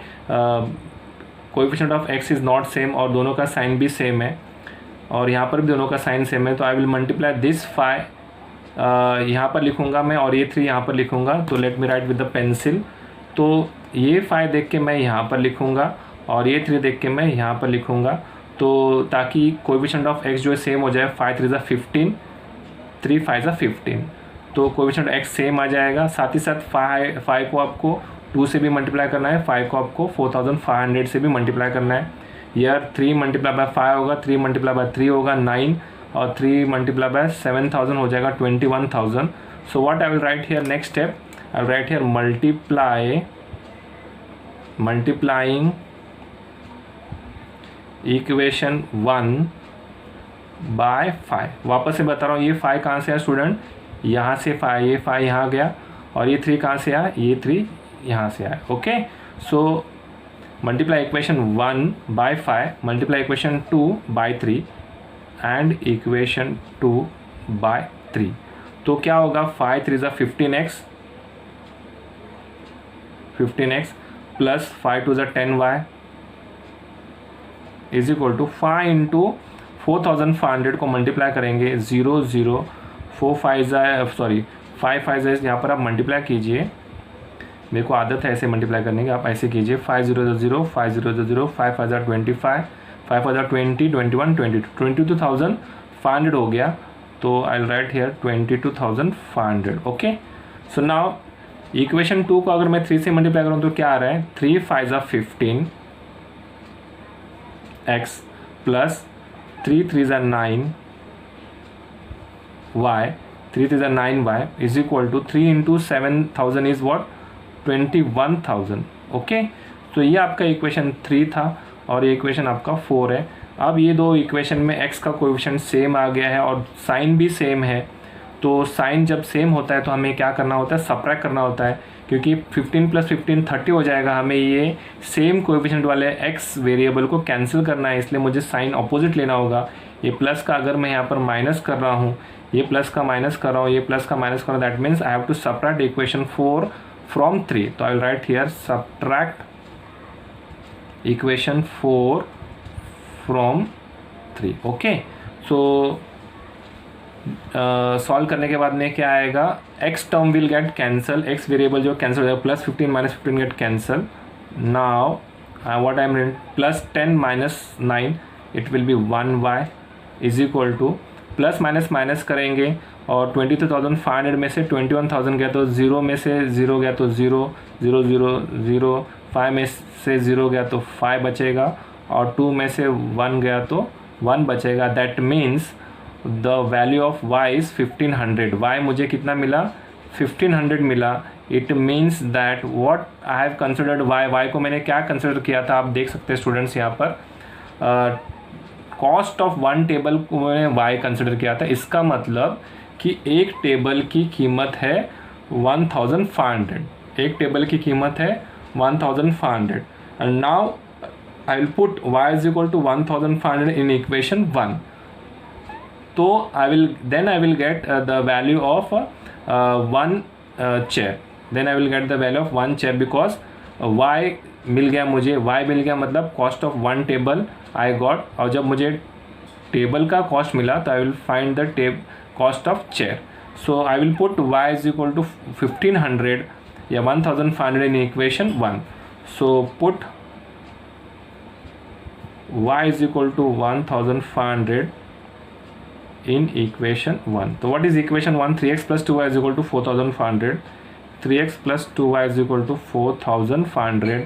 coefficient of x is not same और दोनों का साइन भी सेम है और यहाँ पर भी दोनों का साइन सेम है, तो आई विल मल्टीप्लाई दिस 5 यहाँ पर लिखूँगा मैं और ये 3 यहाँ पर लिखूँगा। तो let me right with the pencil. तो ये 5 देख के मैं यहाँ पर लिखूँगा और ये 3 देख के मैं यहाँ पर लिखूँगा, तो ताकि कोएफिशिएंट ऑफ x जो है सेम हो जाए। 5 3 15, 3 5 15, तो कोएफिशिएंट x सेम आ जाएगा। साथ ही साथ 5 को आपको 2 से भी मल्टीप्लाई करना है, 5 को आपको 4500 से भी मल्टीप्लाई करना है। यार 3 मल्टीप्लाई बाय 5 होगा, 3 मल्टीप्लाई बाय 3 होगा 9 और 3 मल्टीप्लाई बाय 7000 हो जाएगा 21000। So what I will write here, next step I will write here multiplying equation 1 by 5। वापस से बता रहा हूँ, ये 5 कहाँ से आया स्टूडेंट, यहाँ से 5, ये 5 यहाँ गया और ये 3 कहाँ से आया, ये 3 यहाँ से आया। Okay, so multiply equation 1 by 5, multiply equation 2 by 3 and equation 2 by 3। तो क्या होगा, 5 3 15x plus 5 2 10y is equal to 5 into 4500 को मल्टीप्लाई करेंगे 0 0 4 5 सॉरी 5 5 यहाँ पर आप मल्टीप्लाई कीजिए, मेरे को आदत है ऐसे मल्टीप्लाई करने की, आप ऐसे कीजिए 5 0 0 5 0 0 5 5 25 5 5 20 21 22 22,500 हो गया। तो I will write here 22,500। Okay, so now equation 2 को अगर मैं 3 से मल्टीप्लाई करूँ तो क्या आ रहा है, 3 5 15 x plus 3 3 9 y 3 3 9 y is equal to 3 into 7000 is what 21,000। Okay, तो ये आपका इक्वेशन 3 था और ये इक्वेशन आपका 4 है। अब ये दो इक्वेशन में x का कोएफिशिएंट सेम आ गया है और साइन भी सेम है, तो साइन जब सेम होता है तो हमें क्या करना होता है, सबट्रैक्ट करना होता है, क्योंकि 15 प्लस 15 30 हो जाएगा। हमें ये सेम कोएफिशिएंट वाले x वेरिएबल को कैंसिल करना है, इसलिए मुझे साइन अपोजिट लेना होगा। ये प्लस का अगर मैं यहाँ पर माइनस कर रहा हूँ, ये प्लस का माइनस कर रहा हूँ, ये प्लस का माइनस कर रहा हूँ, that means I have to subtract equation 4 from 3। तो I will write here subtract equation 4 from 3। Okay, so solve करने के बाद में क्या आएगा, x term will get cancel, x variable जो कैंसिल हो जाएगा, plus 15 minus 15 get cancel. Now what I am written, plus 10 minus 9 it will be 1y is equal to, plus minus minus करेंगे और 22,500 में से 21,000 गया तो 0 में से 0 गया तो 0 0 0 0, 5 में से 0 गया तो 5 बचेगा और 2 में से 1 गया तो 1 बचेगा। That means the value of y is 1500। y मुझे कितना मिला, 1500 मिला। It means that what I have considered y को मैंने क्या कंसिडर किया था, आप देख सकते हैं स्टूडेंट्स यहाँ पर कॉस्ट ऑफ 1 टेबल को मैंने y कंसिडर किया था। इसका मतलब कि एक टेबल की कीमत है 1500, एक टेबल की कीमत है 1500 and now I will put y is equal to 1500 in equation 1। तो I will get the value of 1 chair, then I will get the value of 1 chair because y मिल गया मुझे, y मिल गया मतलब cost of 1 table I got, और जब मुझे टेबल का कॉस्ट मिला तो I will find the cost of chair. So I will put y is equal to 1500 या 1500 in equation 1। So put y is equal to 1500 in equation 1. So what is equation 1? 3x plus 2y is equal to 4500. 3x plus 2y is equal to 4500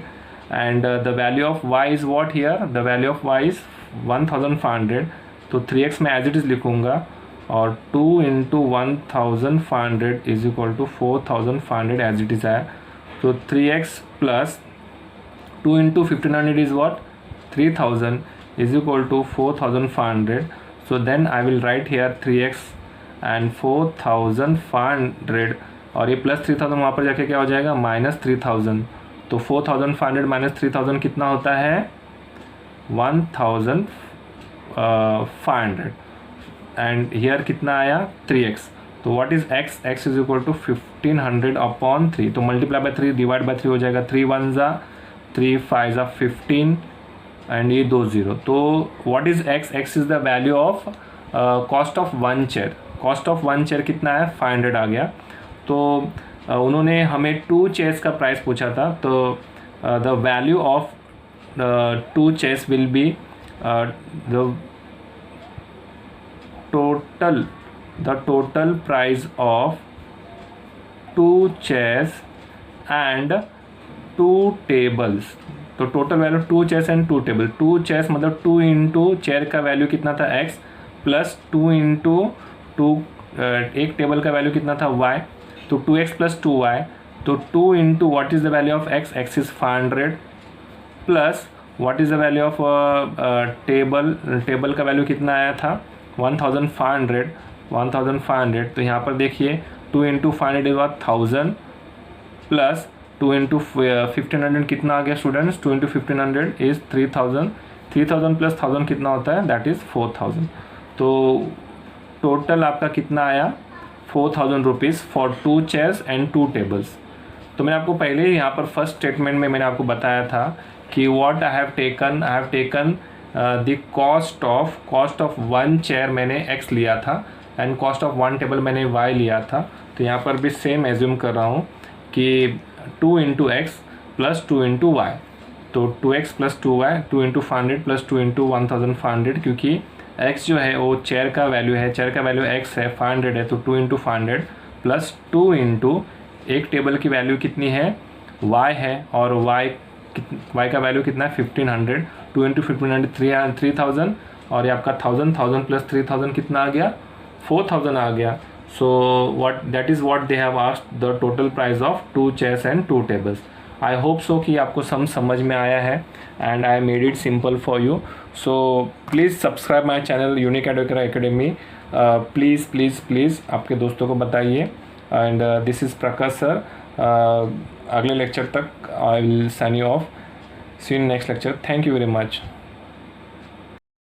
and the value of y is what here? The value of y is 1500. तो 3x में as it is लिखूँगा और 2 into 1500 is equal to 4500 as it is है। तो 3x plus 2 into 1500 is what? 3000 is equal to 4500. So then I will write here 3x and 4500 और ये प्लस 3000 वहाँ पर जाके क्या हो जाएगा माइनस 3000. तो 4500 माइनस 3000 कितना होता है 1500 एंड हियर कितना आया 3x. तो what is x? x is equal to 1500 upon 3. तो मल्टीप्लाई बाय 3 डिवाइड बाय 3 हो जाएगा. 3 1 ज़ा 3 5 ज़ा 15 एंड ये 2 0. तो what is x? x is the value of cost of one chair. Cost of one chair कितना है 500 आ गया. तो उन्होंने हमें 2 चेयर्स का प्राइस पूछा था. तो the value of 2 chairs will be the total price of 2 chairs and 2 tables. तो total value 2 chairs and 2 table. 2 chairs मतलब 2 इंटू चेयर का वैल्यू कितना था x प्लस 2 इंटू 2 एक टेबल का वैल्यू कितना था y. तो 2x प्लस 2y. तो 2 into what is the value of x? x is 500 plus what is the value of table. Table का वैल्यू कितना आया था 1500. तो यहाँ पर देखिए 2 इंटू 500 इज 1000 प्लस 2 इंटू 1500 कितना आ गया स्टूडेंट्स? 2 into 1500 is 3000. 3000 प्लस 1000 कितना होता है? That is 4000. तो टोटल आपका कितना आया 4000 rupees for 2 chairs and 2 tables. तो मैंने आपको पहले ही यहाँ पर फर्स्ट स्टेटमेंट में मैंने आपको बताया था कि what I have taken the cost of one chair मैंने x लिया था and cost of one table मैंने y लिया था. तो यहाँ पर भी सेम एज्यूम कर रहा हूँ कि 2 into x plus 2 into y. तो 2x plus 2y 2 into 500 plus 2 into 1500 क्योंकि x जो है वो चेयर का वैल्यू है. चेयर का वैल्यू x है 500 है. तो 2 इंटू 500 प्लस 2 इंटू एक टेबल की वैल्यू कितनी है y है और y का वैल्यू कितना है 1500. 2 इंटू 1500 3000 और ये आपका 1000 प्लस 3000 कितना आ गया 4000 आ गया. So that is what they have asked the total price of 2 chairs and 2 tables. I hope so कि आपको समझ में आया है and I made it simple for you. So please subscribe my channel Unique Educator Academy. Please आपके दोस्तों को बताइए. And this is Prakash sir. अगले लेक्चर तक I will sign you off. See you in next lecture. Thank you very much.